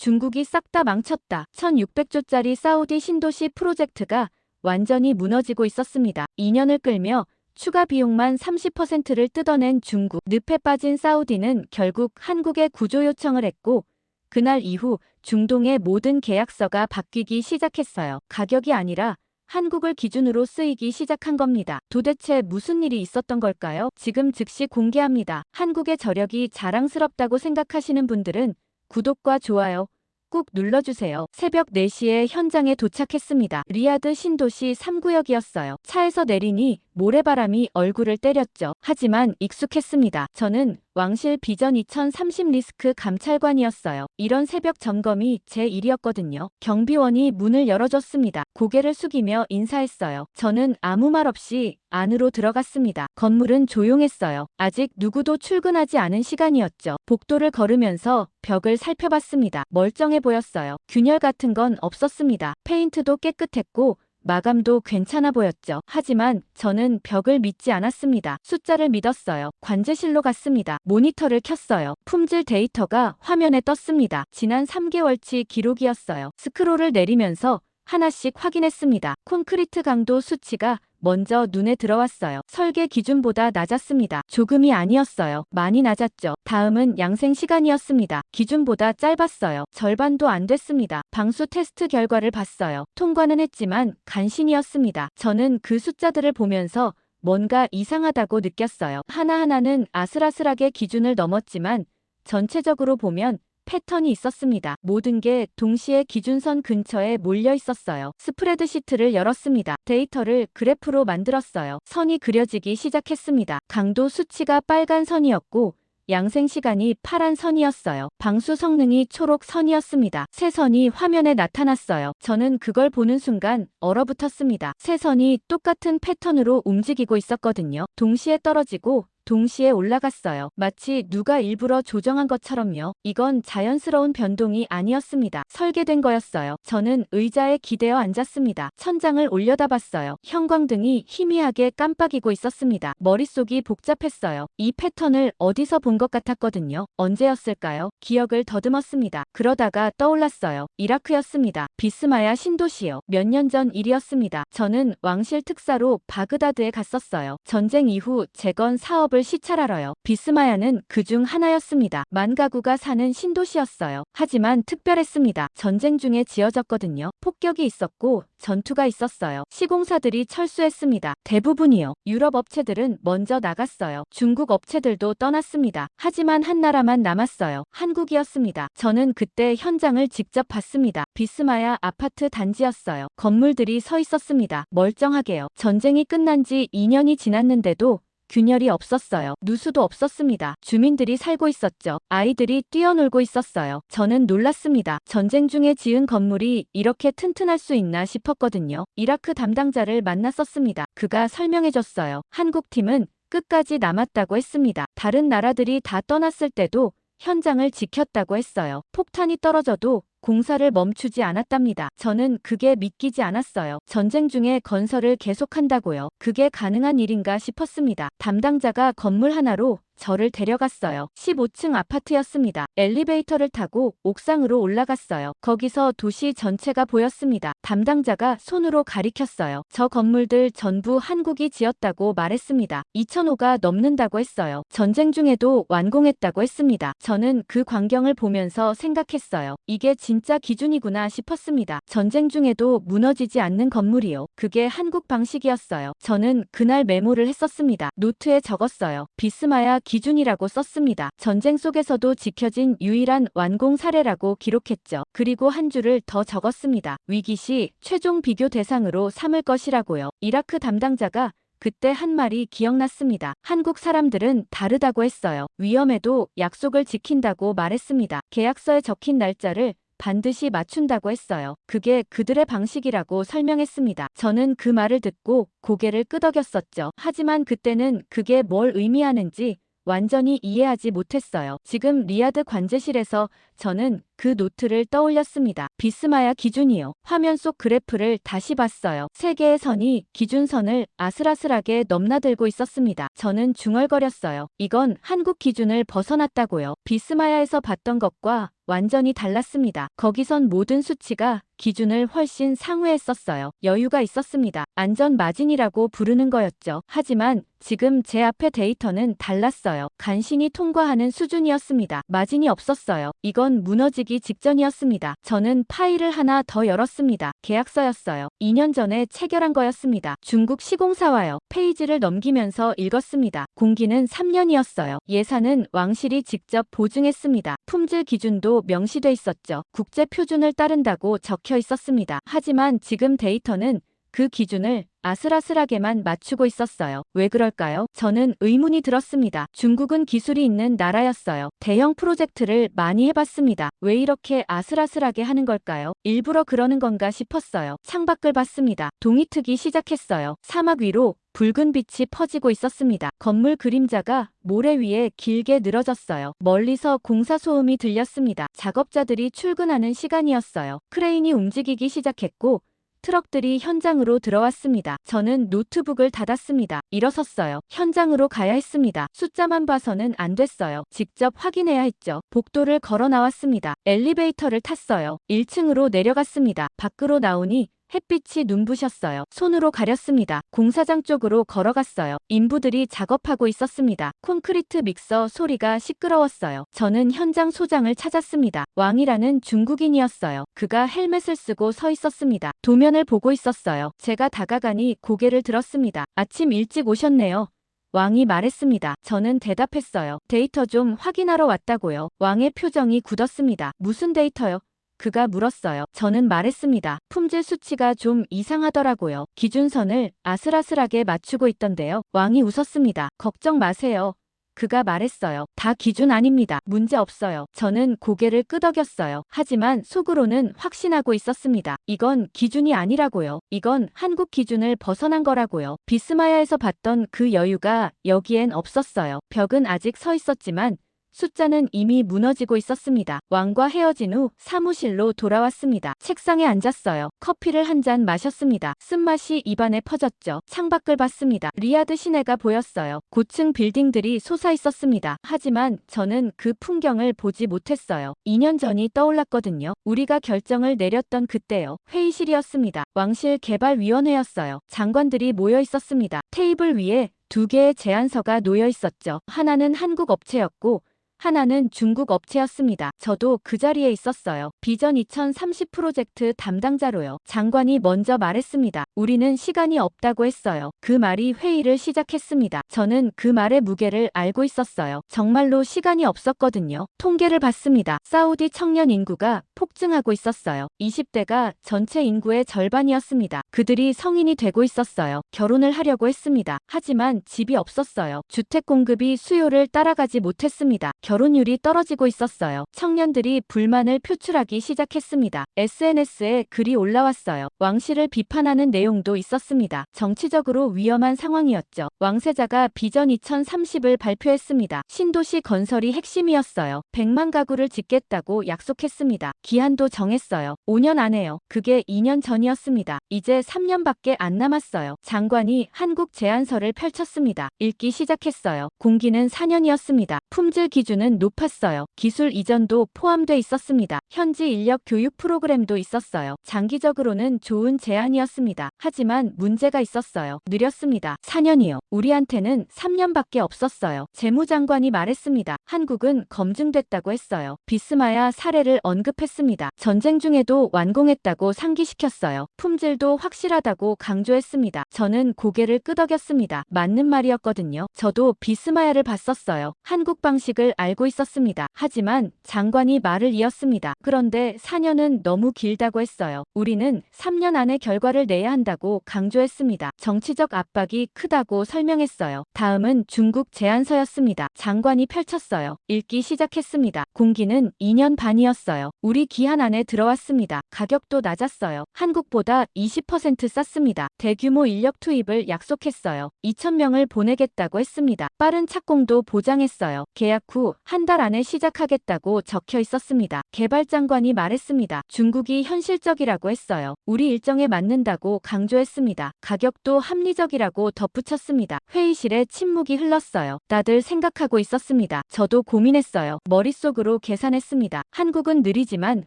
중국이 싹 다 망쳤다. 1600조짜리 사우디 신도시 프로젝트가 완전히 무너지고 있었습니다. 2년을 끌며 추가 비용만 30%를 뜯어낸 중국. 늪에 빠진 사우디는 결국 한국에 구조 요청을 했고 그날 이후 중동의 모든 계약서가 바뀌기 시작했어요. 가격이 아니라 한국을 기준으로 쓰이기 시작한 겁니다. 도대체 무슨 일이 있었던 걸까요? 지금 즉시 공개합니다. 한국의 저력이 자랑스럽다고 생각하시는 분들은 구독과 좋아요 꾹 눌러주세요. 새벽 4시에 현장에 도착했습니다. 리야드 신도시 3구역이었어요. 차에서 내리니 모래바람이 얼굴을 때렸죠. 하지만 익숙했습니다. 저는 왕실 비전 2030 리스크 감찰관이었어요. 이런 새벽 점검이 제 일이었거든요. 경비원이 문을 열어줬습니다. 고개를 숙이며 인사했어요. 저는 아무 말 없이 안으로 들어갔습니다. 건물은 조용했어요. 아직 누구도 출근하지 않은 시간이었죠. 복도를 걸으면서 벽을 살펴봤습니다. 멀쩡해 보였어요. 균열 같은 건 없었습니다. 페인트도 깨끗했고 마감도 괜찮아 보였죠. 하지만 저는 벽을 믿지 않았습니다. 숫자를 믿었어요. 관제실로 갔습니다. 모니터를 켰어요. 품질 데이터가 화면에 떴습니다. 지난 3개월치 기록이었어요. 스크롤을 내리면서 하나씩 확인했습니다. 콘크리트 강도 수치가 먼저 눈에 들어왔어요. 설계 기준보다 낮았습니다. 조금이 아니었어요. 많이 낮았죠. 다음은 양생 시간이었습니다. 기준보다 짧았어요. 절반도 안 됐습니다. 방수 테스트 결과를 봤어요. 통과는 했지만 간신이었습니다. 저는 그 숫자들을 보면서 뭔가 이상하다고 느꼈어요. 하나하나는 아슬아슬하게 기준을 넘었지만 전체적으로 보면 패턴이 있었습니다. 모든 게 동시에 기준선 근처에 몰려 있었어요. 스프레드시트를 열었습니다. 데이터를 그래프로 만들었어요. 선이 그려지기 시작했습니다. 강도 수치가 빨간 선이었고 양생 시간이 파란 선이었어요. 방수 성능이 초록 선이었습니다. 새 선이 화면에 나타났어요. 저는 그걸 보는 순간 얼어붙었습니다. 새 선이 똑같은 패턴으로 움직이고 있었거든요. 동시에 떨어지고 동시에 올라갔어요. 마치 누가 일부러 조정한 것처럼요. 이건 자연스러운 변동이 아니었습니다. 설계된 거였어요. 저는 의자에 기대어 앉았습니다. 천장을 올려다봤어요. 형광등이 희미하게 깜빡이고 있었습니다. 머릿속이 복잡했어요. 이 패턴을 어디서 본 것 같았거든요. 언제였을까요? 기억을 더듬었습니다. 그러다가 떠올랐어요. 이라크였습니다. 비스마야 신도시요. 몇 년 전 일이었습니다. 저는 왕실 특사로 바그다드에 갔었어요. 전쟁 이후 재건 사업을 시찰하러요. 비스마야는 그중 하나였습니다. 만 가구가 사는 신도시였어요. 하지만 특별했습니다. 전쟁 중에 지어졌거든요. 폭격이 있었고 전투가 있었어요. 시공사들이 철수했습니다. 대부분이요. 유럽 업체들은 먼저 나갔어요. 중국 업체들도 떠났습니다. 하지만 한 나라만 남았어요. 한국이었습니다. 저는 그때 현장을 직접 봤습니다. 비스마야 아파트 단지였어요. 건물들이 서 있었습니다. 멀쩡하게요. 전쟁이 끝난 지 2년이 지났는데도 균열이 없었어요. 누수도 없었습니다. 주민들이 살고 있었죠. 아이들이 뛰어놀고 있었어요. 저는 놀랐습니다. 전쟁 중에 지은 건물이 이렇게 튼튼할 수 있나 싶었거든요. 이라크 담당자를 만났었습니다. 그가 설명해줬어요. 한국팀은 끝까지 남았다고 했습니다. 다른 나라들이 다 떠났을 때도 현장을 지켰다고 했어요. 폭탄이 떨어져도 공사를 멈추지 않았답니다. 저는 그게 믿기지 않았어요. 전쟁 중에 건설을 계속한다고요. 그게 가능한 일인가 싶었습니다. 담당자가 건물 하나로 저를 데려갔어요. 15층 아파트였습니다. 엘리베이터를 타고 옥상으로 올라갔어요. 거기서 도시 전체가 보였습니다. 담당자가 손으로 가리켰어요. 저 건물들 전부 한국이 지었다고 말했습니다. 2000호가 넘는다고 했어요. 전쟁 중에도 완공했다고 했습니다. 저는 그 광경을 보면서 생각했어요. 이게 진짜 기준이구나 싶었습니다. 전쟁 중에도 무너지지 않는 건물이요. 그게 한국 방식이었어요. 저는 그날 메모를 했었습니다. 노트에 적었어요. 비스마야 기준이라고 썼습니다. 전쟁 속에서도 지켜진 유일한 완공 사례라고 기록했죠. 그리고 한 줄을 더 적었습니다. 위기 시 최종 비교 대상으로 삼을 것이라고요. 이라크 담당자가 그때 한 말이 기억났습니다. 한국 사람들은 다르다고 했어요. 위험해도 약속을 지킨다고 말했습니다. 계약서에 적힌 날짜를 반드시 맞춘다고 했어요. 그게 그들의 방식이라고 설명했습니다. 저는 그 말을 듣고 고개를 끄덕였었죠. 하지만 그때는 그게 뭘 의미하는지 완전히 이해하지 못했어요. 지금 리야드 관제실에서 저는 그 노트를 떠올렸습니다. 비스마야 기준이요. 화면 속 그래프를 다시 봤어요. 세 개의 선이 기준선을 아슬아슬하게 넘나들고 있었습니다. 저는 중얼거렸어요. 이건 한국 기준을 벗어났다고요. 비스마야에서 봤던 것과 완전히 달랐습니다. 거기선 모든 수치가 기준을 훨씬 상회했었어요. 여유가 있었습니다. 안전 마진이라고 부르는 거였죠. 하지만 지금 제 앞에 데이터는 달랐어요. 간신히 통과하는 수준이었습니다. 마진이 없었어요. 이건 무너지기 직전이었습니다. 저는 파일을 하나 더 열었습니다. 계약서였어요. 2년 전에 체결한 거였습니다. 중국 시공사와요. 페이지를 넘기면서 읽었습니다. 공기는 3년이었어요. 예산은 왕실이 직접 보증했습니다. 품질 기준도 명시돼 있었죠. 국제 표준을 따른다고 적혀 있었습니다. 하지만 지금 데이터는 그 기준을 아슬아슬하게만 맞추고 있었어요. 왜 그럴까요? 저는 의문이 들었습니다. 중국은 기술이 있는 나라였어요. 대형 프로젝트를 많이 해봤습니다. 왜 이렇게 아슬아슬하게 하는 걸까요? 일부러 그러는 건가 싶었어요. 창밖을 봤습니다. 동이 트기 시작했어요. 사막 위로 붉은 빛이 퍼지고 있었습니다. 건물 그림자가 모래 위에 길게 늘어졌어요. 멀리서 공사 소음이 들렸습니다. 작업자들이 출근하는 시간이었어요. 크레인이 움직이기 시작했고 트럭들이 현장으로 들어왔습니다. 저는 노트북을 닫았습니다. 일어섰어요. 현장으로 가야 했습니다. 숫자만 봐서는 안 됐어요. 직접 확인해야 했죠. 복도를 걸어 나왔습니다. 엘리베이터를 탔어요. 1층으로 내려갔습니다. 밖으로 나오니 햇빛이 눈부셨어요. 손으로 가렸습니다. 공사장 쪽으로 걸어갔어요. 인부들이 작업하고 있었습니다. 콘크리트 믹서 소리가 시끄러웠어요. 저는 현장 소장을 찾았습니다. 왕이라는 중국인이었어요. 그가 헬멧을 쓰고 서 있었습니다. 도면을 보고 있었어요. 제가 다가가니 고개를 들었습니다. 아침 일찍 오셨네요. 왕이 말했습니다. 저는 대답했어요. 데이터 좀 확인하러 왔다고요. 왕의 표정이 굳었습니다. 무슨 데이터요? 그가 물었어요. 저는 말했습니다. 품질 수치가 좀 이상하더라고요. 기준선을 아슬아슬하게 맞추고 있던데요. 왕이 웃었습니다. 걱정 마세요. 그가 말했어요. 다 기준 아닙니다. 문제 없어요. 저는 고개를 끄덕였어요. 하지만 속으로는 확신하고 있었습니다. 이건 기준이 아니라고요. 이건 한국 기준을 벗어난 거라고요. 비스마야에서 봤던 그 여유가 여기엔 없었어요. 벽은 아직 서 있었지만 숫자는 이미 무너지고 있었습니다. 왕과 헤어진 후 사무실로 돌아왔습니다. 책상에 앉았어요. 커피를 한 잔 마셨습니다. 쓴맛이 입안에 퍼졌죠. 창밖을 봤습니다. 리야드 시내가 보였어요. 고층 빌딩들이 솟아 있었습니다. 하지만 저는 그 풍경을 보지 못했어요. 2년 전이 떠올랐거든요. 우리가 결정을 내렸던 그때요. 회의실이었습니다. 왕실 개발위원회였어요. 장관들이 모여 있었습니다. 테이블 위에 2개의 제안서가 놓여 있었죠. 하나는 한국 업체였고 하나는 중국 업체였습니다. 저도 그 자리에 있었어요. 비전 2030 프로젝트 담당자로요. 장관이 먼저 말했습니다. 우리는 시간이 없다고 했어요. 그 말이 회의를 시작했습니다. 저는 그 말의 무게를 알고 있었어요. 정말로 시간이 없었거든요. 통계를 봤습니다. 사우디 청년 인구가 폭증하고 있었어요. 20대가 전체 인구의 절반이었습니다. 그들이 성인이 되고 있었어요. 결혼을 하려고 했습니다. 하지만 집이 없었어요. 주택 공급이 수요를 따라가지 못했습니다. 결혼율이 떨어지고 있었어요. 청년들이 불만을 표출하기 시작했습니다. SNS에 글이 올라왔어요. 왕실을 비판하는 내용도 있었습니다. 정치적으로 위험한 상황이었죠. 왕세자가 비전 2030을 발표했습니다. 신도시 건설이 핵심이었어요. 100만 가구를 짓겠다고 약속했습니다. 기한도 정했어요. 5년 안에요. 그게 2년 전이었습니다. 이제 3년밖에 안 남았어요. 장관이 한국 제안서를 펼쳤습니다. 읽기 시작했어요. 공기는 4년이었습니다. 품질 기준은 높았어요. 기술 이전도 포함돼 있었습니다. 현지 인력 교육 프로그램도 있었어요. 장기적으로는 좋은 제안이었습니다. 하지만 문제가 있었어요. 느렸습니다. 4년이요. 우리한테는 3년밖에 없었어요. 재무장관이 말했습니다. 한국은 검증됐다고 했어요. 비스마야 사례를 언급했습니다. 전쟁 중에도 완공했다고 상기시켰어요. 품질도 확실하다고 강조했습니다. 저는 고개를 끄덕였습니다. 맞는 말이었거든요. 저도 비스마야를 봤었어요. 한국 방식을 알고 있었습니다. 하지만 장관이 말을 이었습니다. 그런데 4년은 너무 길다고 했어요. 우리는 3년 안에 결과를 내야 한다고 강조했습니다. 정치적 압박이 크다고 설명했어요. 다음은 중국 제안서였습니다. 장관이 펼쳤어요. 읽기 시작했습니다. 공기는 2년 반이었어요. 우리 기한 안에 들어왔습니다. 가격도 낮았어요. 한국보다 20% 쌌습니다. 대규모 인력 투입을 약속했어요. 2,000명을 보내겠다고 했습니다. 빠른 착공도 보장했어요. 계약 후 한 달 안에 시작하겠다고 적혀 있었습니다. 개발장관이 말했습니다. 중국이 현실적이라고 했어요. 우리 일정에 맞는다고 강조했습니다. 가격도 합리적이라고 덧붙였습니다. 회의실에 침묵이 흘렀어요. 다들 생각하고 있었습니다. 저도 고민했어요. 머릿속으로 계산했습니다. 한국은 느리지만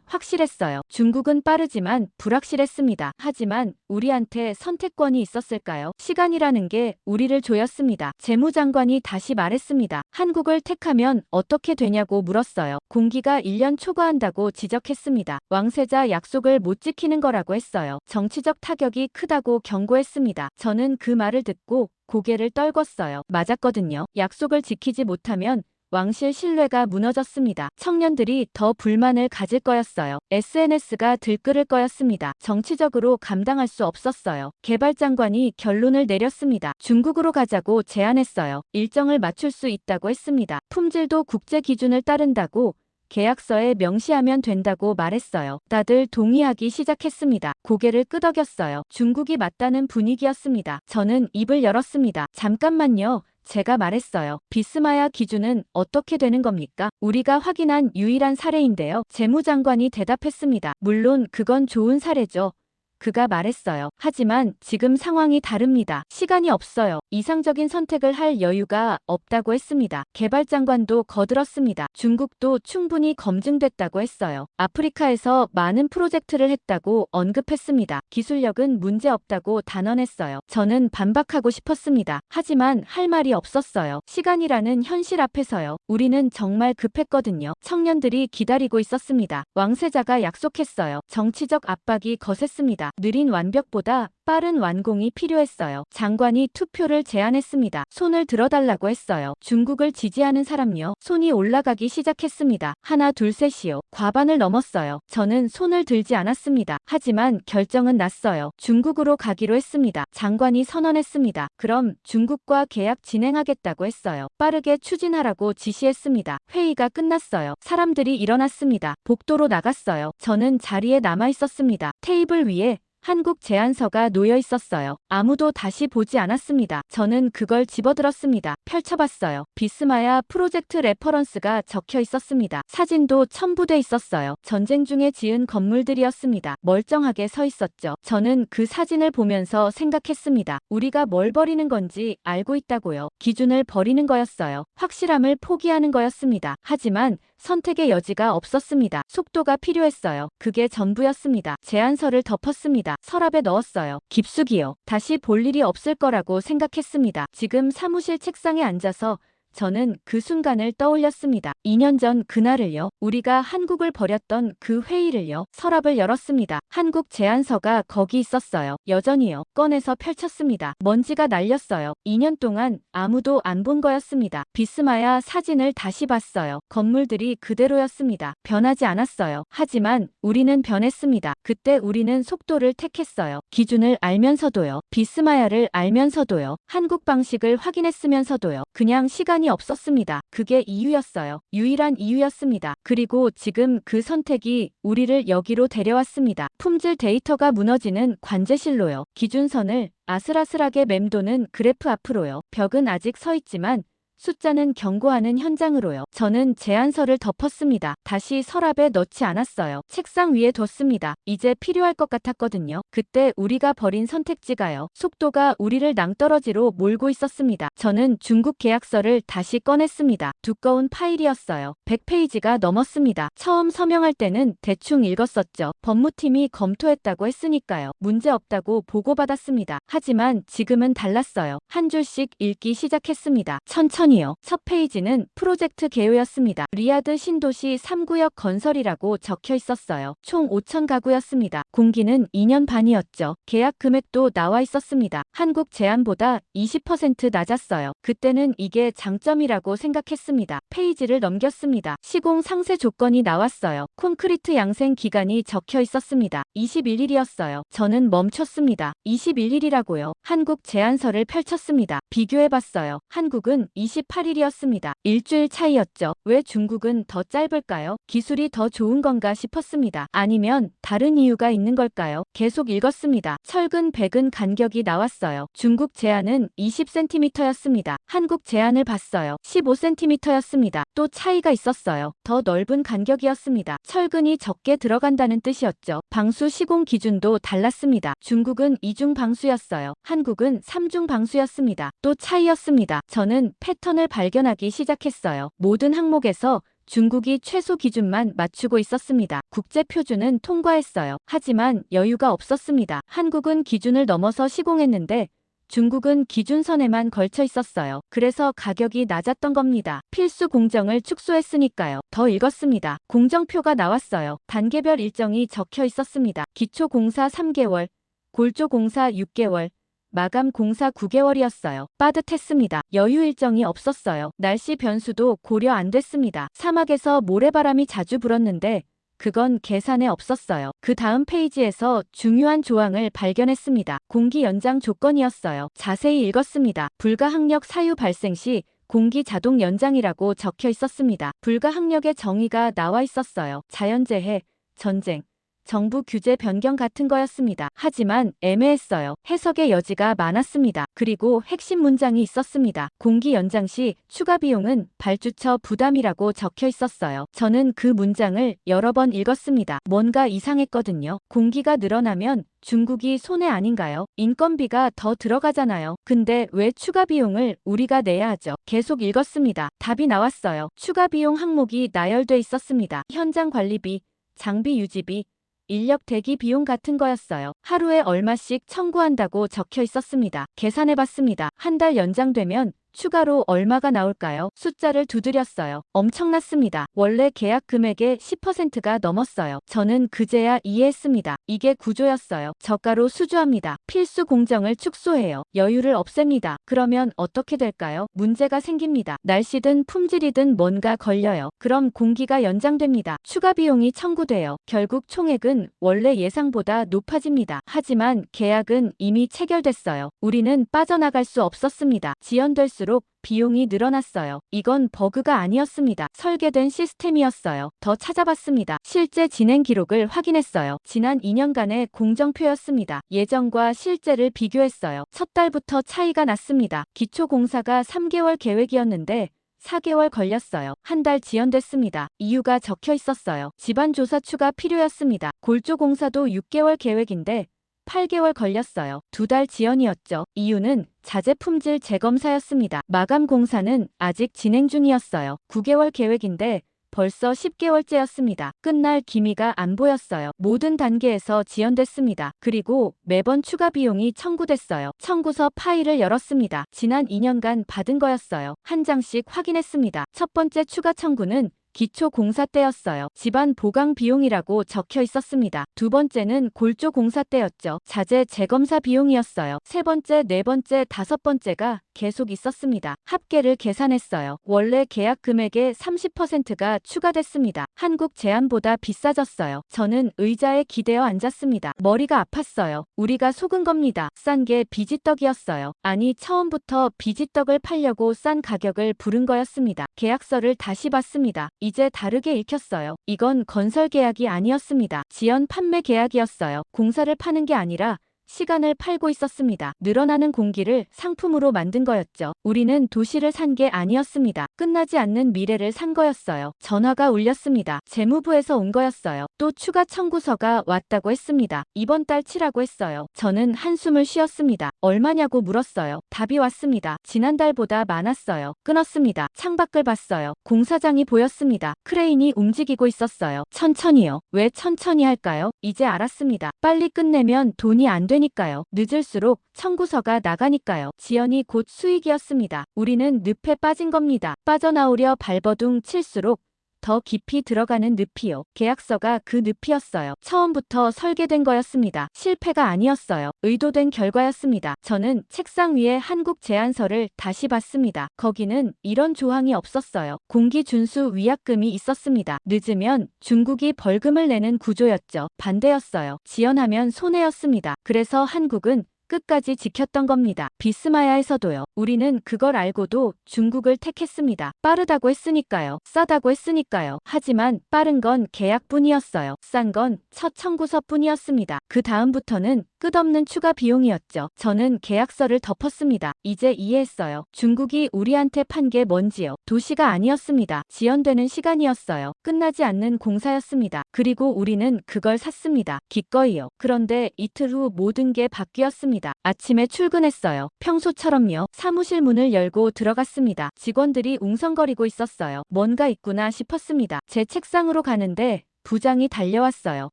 확실했어요. 중국은 빠르지만 불확실했습니다. 하지만 우리한테 선택권이 있었을까요? 시간이라는 게 우리를 조였습니다. 재무장관이 다시 말했습니다. 한국을 택하면 어떻게 되냐고 물었어요. 공기가 1년 초과한다고 지적했습니다. 왕세자 약속을 못 지키는 거라고 했어요. 정치적 타격이 크다고 경고했습니다. 저는 그 말을 듣고 고개를 떨궜어요. 맞았거든요. 약속을 지키지 못하면 왕실 신뢰가 무너졌습니다. 청년들이 더 불만을 가질 거였어요. SNS가 들끓을 거였습니다. 정치적으로 감당할 수 없었어요. 개발장관이 결론을 내렸습니다. 중국으로 가자고 제안했어요. 일정을 맞출 수 있다고 했습니다. 품질도 국제 기준을 따른다고 계약서에 명시하면 된다고 말했어요. 다들 동의하기 시작했습니다. 고개를 끄덕였어요. 중국이 맞다는 분위기였습니다. 저는 입을 열었습니다. 잠깐만요. 제가 말했어요. 비스마야 기준은 어떻게 되는 겁니까? 우리가 확인한 유일한 사례인데요. 재무장관이 대답했습니다. 물론 그건 좋은 사례죠. 그가 말했어요. 하지만 지금 상황이 다릅니다. 시간이 없어요. 이상적인 선택을 할 여유가 없다고 했습니다. 개발장관도 거들었습니다. 중국도 충분히 검증됐다고 했어요. 아프리카에서 많은 프로젝트를 했다고 언급했습니다. 기술력은 문제없다고 단언했어요. 저는 반박하고 싶었습니다. 하지만 할 말이 없었어요. 시간이라는 현실 앞에서요. 우리는 정말 급했거든요. 청년들이 기다리고 있었습니다. 왕세자가 약속했어요. 정치적 압박이 거셌습니다. 느린 완벽보다 빠른 완공이 필요했어요. 장관이 투표를 제안했습니다. 손을 들어달라고 했어요. 중국을 지지하는 사람요. 손이 올라가기 시작했습니다. 하나 둘 셋이요. 과반을 넘었어요. 저는 손을 들지 않았습니다. 하지만 결정은 났어요. 중국으로 가기로 했습니다. 장관이 선언했습니다. 그럼 중국과 계약 진행하겠다고 했어요. 빠르게 추진하라고 지시했습니다. 회의가 끝났어요. 사람들이 일어났습니다. 복도로 나갔어요. 저는 자리에 남아 있었습니다. 테이블 위에 한국 제안서가 놓여 있었어요. 아무도 다시 보지 않았습니다. 저는 그걸 집어들었습니다. 펼쳐봤어요. 비스마야 프로젝트 레퍼런스가 적혀 있었습니다. 사진도 첨부돼 있었어요. 전쟁 중에 지은 건물들이었습니다. 멀쩡하게 서 있었죠. 저는 그 사진을 보면서 생각했습니다. 우리가 뭘 버리는 건지 알고 있다고요. 기준을 버리는 거였어요. 확실함을 포기하는 거였습니다. 하지만 선택의 여지가 없었습니다. 속도가 필요했어요. 그게 전부였습니다. 제안서를 덮었습니다. 서랍에 넣었어요. 깊숙이요. 다시 볼 일이 없을 거라고 생각했습니다. 지금 사무실 책상에 앉아서 저는 그 순간을 떠올렸습니다. 2년 전 그날을요. 우리가 한국을 버렸던 그 회의를요. 서랍을 열었습니다. 한국 제안서가 거기 있었어요. 여전히요. 꺼내서 펼쳤습니다. 먼지가 날렸어요. 2년 동안 아무도 안 본 거였습니다. 비스마야 사진을 다시 봤어요. 건물들이 그대로였습니다. 변하지 않았어요. 하지만 우리는 변했습니다. 그때 우리는 속도를 택했어요. 기준을 알면서도요. 비스마야를 알면서도요. 한국 방식을 확인했으면서도요. 그냥 시간이 없었습니다. 그게 이유였어요. 유일한 이유였습니다. 그리고 지금 그 선택이 우리를 여기로 데려왔습니다. 품질 데이터가 무너지는 관제실로요. 기준선을 아슬아슬하게 맴도는 그래프 앞으로요. 벽은 아직 서 있지만 숫자는 경고하는 현장으로요. 저는 제안서를 덮었습니다. 다시 서랍에 넣지 않았어요. 책상 위에 뒀습니다. 이제 필요할 것 같았거든요. 그때 우리가 버린 선택지가요. 속도가 우리를 낭떠러지로 몰고 있었습니다. 저는 중국 계약서를 다시 꺼냈습니다. 두꺼운 파일이었어요. 100페이지가 넘었습니다. 처음 서명할 때는 대충 읽었었죠. 법무팀이 검토했다고 했으니까요. 문제없다고 보고받았습니다. 하지만 지금은 달랐어요. 한 줄씩 읽기 시작했습니다. 천천히 첫 페이지는 프로젝트 개요였습니다. 리야드 신도시 3구역 건설이라고 적혀 있었어요. 총 5천 가구였습니다. 공기는 2년 반이었죠. 계약 금액도 나와 있었습니다. 한국 제안보다 20% 낮았어요. 그때는 이게 장점이라고 생각했습니다. 페이지를 넘겼습니다. 시공 상세 조건이 나왔어요. 콘크리트 양생 기간이 적혀 있었습니다. 21일이었어요. 저는 멈췄습니다. 21일이라고요. 한국 제안서를 펼쳤습니다. 비교해봤어요. 한국은 28일이었습니다. 일주일 차이였죠. 왜 중국은 더 짧을까요? 기술이 더 좋은 건가 싶었습니다. 아니면 다른 이유가 있는 걸까요? 계속 읽었습니다. 철근 백은 간격이 나왔어요. 중국 제안은 20cm였습니다. 한국 제안을 봤어요. 15cm였습니다. 또 차이가 있었어요. 더 넓은 간격이었습니다. 철근이 적게 들어간다는 뜻이었죠. 방수 시공 기준도 달랐습니다. 중국은 2중 방수였어요. 한국은 3중 방수였습니다. 또 차이였습니다. 저는 패턴을 발견하기 시작했어요. 모든 항목에서 중국이 최소 기준만 맞추고 있었습니다. 국제 표준은 통과했어요. 하지만 여유가 없었습니다. 한국은 기준을 넘어서 시공했는데 중국은 기준선에만 걸쳐 있었어요. 그래서 가격이 낮았던 겁니다. 필수 공정을 축소했으니까요. 더 읽었습니다. 공정표가 나왔어요. 단계별 일정이 적혀 있었습니다. 기초공사 3개월, 골조공사 6개월, 마감 공사 9개월이었어요. 빠듯했습니다. 여유 일정이 없었어요. 날씨 변수도 고려 안 됐습니다. 사막에서 모래바람이 자주 불었는데 그건 계산에 없었어요. 그 다음 페이지에서 중요한 조항을 발견했습니다. 공기 연장 조건이었어요. 자세히 읽었습니다. 불가항력 사유 발생 시 공기 자동 연장이라고 적혀 있었습니다. 불가항력의 정의가 나와 있었어요. 자연재해, 전쟁, 정부 규제 변경 같은 거였습니다. 하지만 애매했어요. 해석의 여지가 많았습니다. 그리고 핵심 문장이 있었습니다. 공기 연장 시 추가 비용은 발주처 부담이라고 적혀 있었어요. 저는 그 문장을 여러 번 읽었습니다. 뭔가 이상했거든요. 공기가 늘어나면 중국이 손해 아닌가요? 인건비가 더 들어가잖아요. 근데 왜 추가 비용을 우리가 내야 하죠? 계속 읽었습니다. 답이 나왔어요. 추가 비용 항목이 나열돼 있었습니다. 현장 관리비, 장비 유지비, 인력 대기 비용 같은 거였어요. 하루에 얼마씩 청구한다고 적혀 있었습니다. 계산해봤습니다. 한 달 연장되면 추가로 얼마가 나올까요? 숫자를 두드렸어요. 엄청났습니다. 원래 계약 금액의 10%가 넘었어요. 저는 그제야 이해했습니다. 이게 구조였어요. 저가로 수주합니다. 필수 공정을 축소해요. 여유를 없앱니다. 그러면 어떻게 될까요? 문제가 생깁니다. 날씨든 품질이든 뭔가 걸려요. 그럼 공기가 연장됩니다. 추가 비용이 청구돼요. 결국 총액은 원래 예상보다 높아집니다. 하지만 계약은 이미 체결됐어요. 우리는 빠져나갈 수 없었습니다. 지연될수록 비용이 늘어났어요. 이건 버그가 아니었습니다. 설계된 시스템이었어요. 더 찾아봤습니다. 실제 진행 기록을 확인했어요. 지난 2년간의 공정표였습니다. 예정과 실제를 비교했어요. 첫 달부터 차이가 났습니다. 기초공사가 3개월 계획이었는데 4개월 걸렸어요. 한 달 지연됐습니다. 이유가 적혀 있었어요. 집안조사 추가 필요였습니다. 골조공사도 6개월 계획인데 8개월 걸렸어요. 2달 지연이었죠. 이유는 자재 품질 재검사였습니다. 마감 공사는 아직 진행 중이었어요. 9개월 계획인데 벌써 10개월째였습니다. 끝날 기미가 안 보였어요. 모든 단계에서 지연됐습니다. 그리고 매번 추가 비용이 청구됐어요. 청구서 파일을 열었습니다. 지난 2년간 받은 거였어요. 한 장씩 확인했습니다. 첫 번째 추가 청구는 기초 공사 때였어요. 집안 보강 비용이라고 적혀 있었습니다. 두 번째는 골조 공사 때였죠. 자재 재검사 비용이었어요. 세 번째, 네 번째, 다섯 번째가 계속 있었습니다. 합계를 계산했어요. 원래 계약 금액의 30%가 추가됐습니다. 한국 제안보다 비싸졌어요. 저는 의자에 기대어 앉았습니다. 머리가 아팠어요. 우리가 속은 겁니다. 싼 게 비지떡이었어요. 아니, 처음부터 비지떡을 팔려고 싼 가격을 부른 거였습니다. 계약서를 다시 봤습니다. 이제 다르게 읽혔어요. 이건 건설 계약이 아니었습니다. 지연 판매 계약이었어요. 공사를 파는 게 아니라 시간을 팔고 있었습니다. 늘어나는 공기를 상품으로 만든 거였죠. 우리는 도시를 산 게 아니었습니다. 끝나지 않는 미래를 산 거였어요. 전화가 울렸습니다. 재무부에서 온 거였어요. 또 추가 청구서가 왔다고 했습니다. 이번 달 치라고 했어요. 저는 한숨을 쉬었습니다. 얼마냐고 물었어요. 답이 왔습니다. 지난달보다 많았어요. 끊었습니다. 창밖을 봤어요. 공사장이 보였습니다. 크레인이 움직이고 있었어요. 천천히요. 왜 천천히 할까요? 이제 알았습니다. 빨리 끝내면 돈이 안 되니까요. 늦을수록 청구서가 나가니까요. 지연이 곧 수익이었습니다. 우리는 늪에 빠진 겁니다. 빠져나오려 발버둥 칠수록 더 깊이 들어가는 늪이요. 계약서가 그 늪이었어요. 처음부터 설계된 거였습니다. 실패가 아니었어요. 의도된 결과였습니다. 저는 책상 위에 한국 제안서를 다시 봤습니다. 거기는 이런 조항이 없었어요. 공기 준수 위약금이 있었습니다. 늦으면 중국이 벌금을 내는 구조였죠. 반대였어요. 지연하면 손해였습니다. 그래서 한국은 끝까지 지켰던 겁니다. 비스마야에서도요. 우리는 그걸 알고도 중국을 택했습니다. 빠르다고 했으니까요. 싸다고 했으니까요. 하지만 빠른 건 계약뿐이었어요. 싼 건 첫 청구서뿐이었습니다. 그 다음부터는 끝없는 추가 비용이었죠. 저는 계약서를 덮었습니다. 이제 이해했어요. 중국이 우리한테 판 게 뭔지요. 도시가 아니었습니다. 지연되는 시간이었어요. 끝나지 않는 공사였습니다. 그리고 우리는 그걸 샀습니다. 기꺼이요. 그런데 이틀 후 모든 게 바뀌었습니다. 아침에 출근했어요. 평소처럼요. 사무실 문을 열고 들어갔습니다. 직원들이 웅성거리고 있었어요. 뭔가 있구나 싶었습니다. 제 책상으로 가는데 부장이 달려왔어요.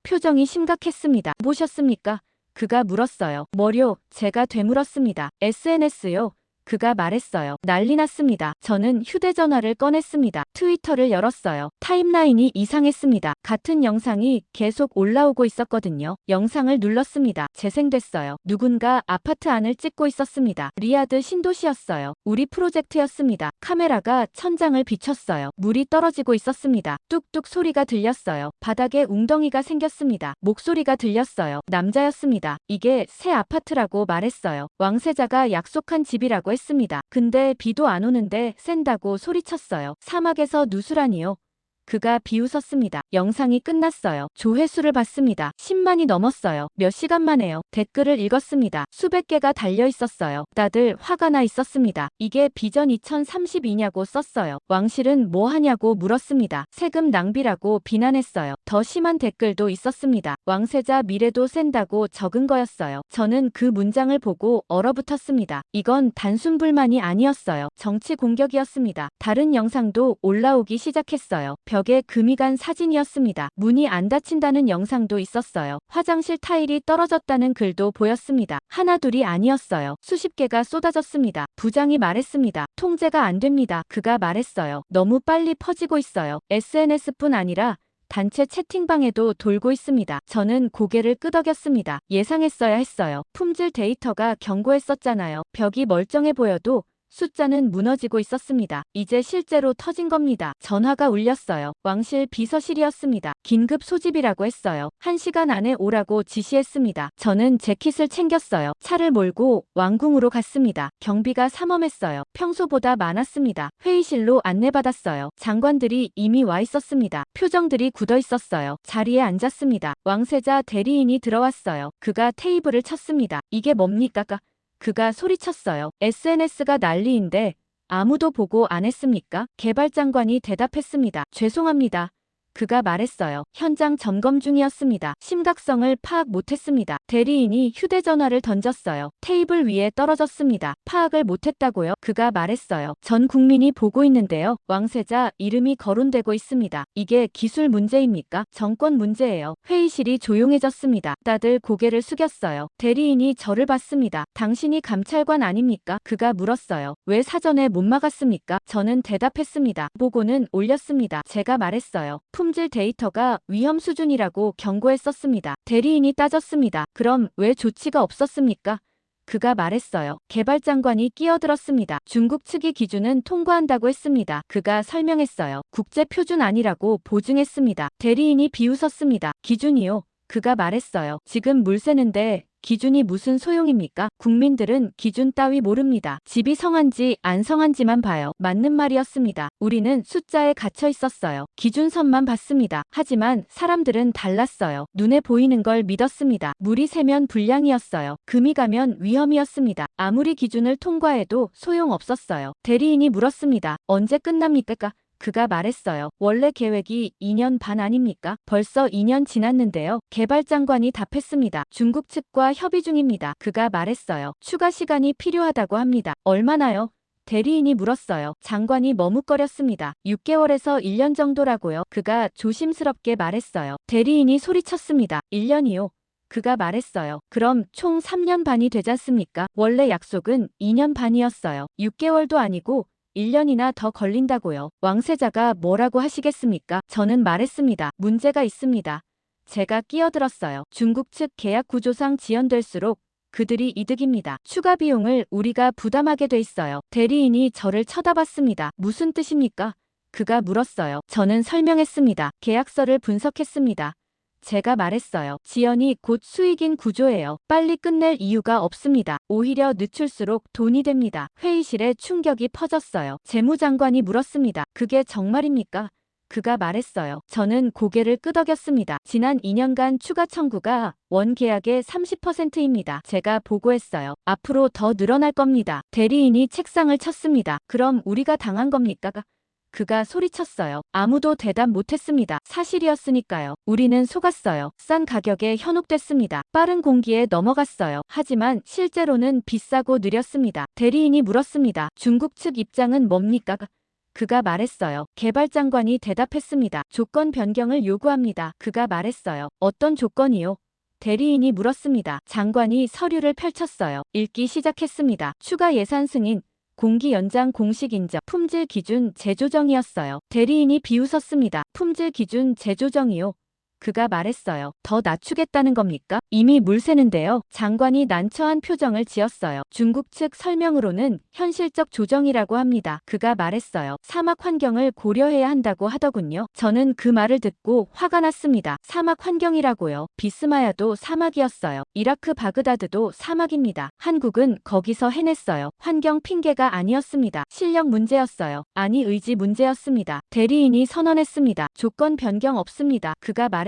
표정이 심각했습니다. 보셨습니까? 그가 물었어요. 뭐요? 제가 되물었습니다. SNS요. 그가 말했어요. 난리 났습니다. 저는 휴대전화를 꺼냈습니다. 트위터를 열었어요. 타임라인이 이상했습니다. 같은 영상이 계속 올라오고 있었거든요. 영상을 눌렀습니다. 재생됐어요. 누군가 아파트 안을 찍고 있었습니다. 리야드 신도시였어요. 우리 프로젝트였습니다. 카메라가 천장을 비췄어요. 물이 떨어지고 있었습니다. 뚝뚝 소리가 들렸어요. 바닥에 웅덩이가 생겼습니다. 목소리가 들렸어요. 남자였습니다. 이게 새 아파트라고 말했어요. 왕세자가 약속한 집이라고 했습니다. 근데 비도 안 오는데 샌다고 소리쳤어요. 사막에서 누수라니요. 그가 비웃었습니다. 영상이 끝났어요. 조회수를 봤습니다. 10만이 넘었어요. 몇 시간 만에요. 댓글을 읽었습니다. 수백 개가 달려 있었어요. 다들 화가 나 있었습니다. 이게 비전 2032냐고 썼어요. 왕실은 뭐 하냐고 물었습니다. 세금 낭비라고 비난했어요. 더 심한 댓글도 있었습니다. 왕세자 미래도 샌다고 적은 거였어요. 저는 그 문장을 보고 얼어붙었습니다. 이건 단순 불만이 아니었어요. 정치 공격이었습니다. 다른 영상도 올라오기 시작했어요. 벽에 금이 간 사진이었습니다. 문이 안 닫힌다는 영상도 있었어요. 화장실 타일이 떨어졌다는 글도 보였습니다. 하나둘이 아니었어요. 수십 개가 쏟아졌습니다. 부장이 말했습니다. 통제가 안 됩니다. 그가 말했어요. 너무 빨리 퍼지고 있어요. SNS뿐 아니라 단체 채팅방에도 돌고 있습니다. 저는 고개를 끄덕였습니다. 예상했어야 했어요. 품질 데이터가 경고했었잖아요. 벽이 멀쩡해 보여도 숫자는 무너지고 있었습니다. 이제 실제로 터진 겁니다. 전화가 울렸어요. 왕실 비서실이었습니다. 긴급 소집이라고 했어요. 1시간 안에 오라고 지시했습니다. 저는 재킷을 챙겼어요. 차를 몰고 왕궁으로 갔습니다. 경비가 삼엄했어요. 평소보다 많았습니다. 회의실로 안내받았어요. 장관들이 이미 와 있었습니다. 표정들이 굳어 있었어요. 자리에 앉았습니다. 왕세자 대리인이 들어왔어요. 그가 테이블을 쳤습니다. 이게 뭡니까? 그가 소리쳤어요. SNS가 난리인데 아무도 보고 안 했습니까? 개발장관이 대답했습니다. 죄송합니다. 그가 말했어요. 현장 점검 중이었습니다. 심각성을 파악 못했습니다. 대리인이 휴대전화를 던졌어요. 테이블 위에 떨어졌습니다. 파악을 못했다고요? 그가 말했어요. 전 국민이 보고 있는데요. 왕세자 이름이 거론되고 있습니다. 이게 기술 문제입니까? 정권 문제예요. 회의실이 조용해졌습니다. 다들 고개를 숙였어요. 대리인이 저를 봤습니다. 당신이 감찰관 아닙니까? 그가 물었어요. 왜 사전에 못 막았습니까? 저는 대답했습니다. 보고는 올렸습니다. 제가 말했어요. 품질 데이터가 위험 수준이라고 경고했었습니다. 대리인이 따졌습니다. 그럼 왜 조치가 없었습니까? 그가 말했어요. 개발장관이 끼어들었습니다. 중국 측이 기준은 통과한다고 했습니다. 그가 설명했어요. 국제 표준 아니라고 보증했습니다. 대리인이 비웃었습니다. 기준이요? 그가 말했어요. 지금 물 새는데 기준이 무슨 소용입니까? 국민들은 기준 따위 모릅니다. 집이 성한지 안 성한지만 봐요. 맞는 말이었습니다. 우리는 숫자에 갇혀 있었어요. 기준선만 봤습니다. 하지만 사람들은 달랐어요. 눈에 보이는 걸 믿었습니다. 물이 새면 불량이었어요. 금이 가면 위험이었습니다. 아무리 기준을 통과해도 소용없었어요. 대리인이 물었습니다. 언제 끝납니까? 그가 말했어요. 원래 계획이 2년 반 아닙니까? 벌써 2년 지났는데요. 개발장관이 답했습니다. 중국 측과 협의 중입니다. 그가 말했어요. 추가 시간이 필요하다고 합니다. 얼마나요? 대리인이 물었어요. 장관이 머뭇거렸습니다. 6개월에서 1년 정도라고요. 그가 조심스럽게 말했어요. 대리인이 소리쳤습니다. 1년이요? 그가 말했어요. 그럼 총 3년 반이 되지 않습니까? 원래 약속은 2년 반이었어요. 6개월도 아니고 1년이나 더 걸린다고요. 왕세자가 뭐라고 하시겠습니까? 저는 말했습니다. 문제가 있습니다. 제가 끼어들었어요. 중국 측 계약 구조상 지연될수록 그들이 이득입니다. 추가 비용을 우리가 부담하게 돼 있어요. 대리인이 저를 쳐다봤습니다. 무슨 뜻입니까? 그가 물었어요. 저는 설명했습니다. 계약서를 분석했습니다. 제가 말했어요. 지연이 곧 수익인 구조예요. 빨리 끝낼 이유가 없습니다. 오히려 늦출수록 돈이 됩니다. 회의실에 충격이 퍼졌어요. 재무장관이 물었습니다. 그게 정말입니까? 그가 말했어요. 저는 고개를 끄덕였습니다. 지난 2년간 추가 청구가 원 계약의 30%입니다. 제가 보고했어요. 앞으로 더 늘어날 겁니다. 대리인이 책상을 쳤습니다. 그럼 우리가 당한 겁니까? 그가 소리쳤어요. 아무도 대답 못했습니다. 사실이었으니까요. 우리는 속았어요. 싼 가격에 현혹됐습니다. 빠른 공기에 넘어갔어요. 하지만 실제로는 비싸고 느렸습니다. 대리인이 물었습니다. 중국 측 입장은 뭡니까? 그가 말했어요. 개발장관이 대답했습니다. 조건 변경을 요구합니다. 그가 말했어요. 어떤 조건이요? 대리인이 물었습니다. 장관이 서류를 펼쳤어요. 읽기 시작했습니다. 추가 예산 승인, 공기 연장 공식 인정, 품질 기준 재조정이었어요. 대리인이 비웃었습니다. 품질 기준 재조정이요? 그가 말했어요. 더 낮추겠다는 겁니까? 이미 물 새는데요. 장관이 난처한 표정을 지었어요. 중국 측 설명으로는 현실적 조정이라고 합니다. 그가 말했어요. 사막 환경을 고려해야 한다고 하더군요. 저는 그 말을 듣고 화가 났습니다. 사막 환경이라고요. 비스마야도 사막이었어요. 이라크 바그다드도 사막입니다. 한국은 거기서 해냈어요. 환경 핑계가 아니었습니다. 실력 문제였어요. 아니 의지 문제였습니다. 대리인이 선언했습니다. 조건 변경 없습니다. 그가 말했어요.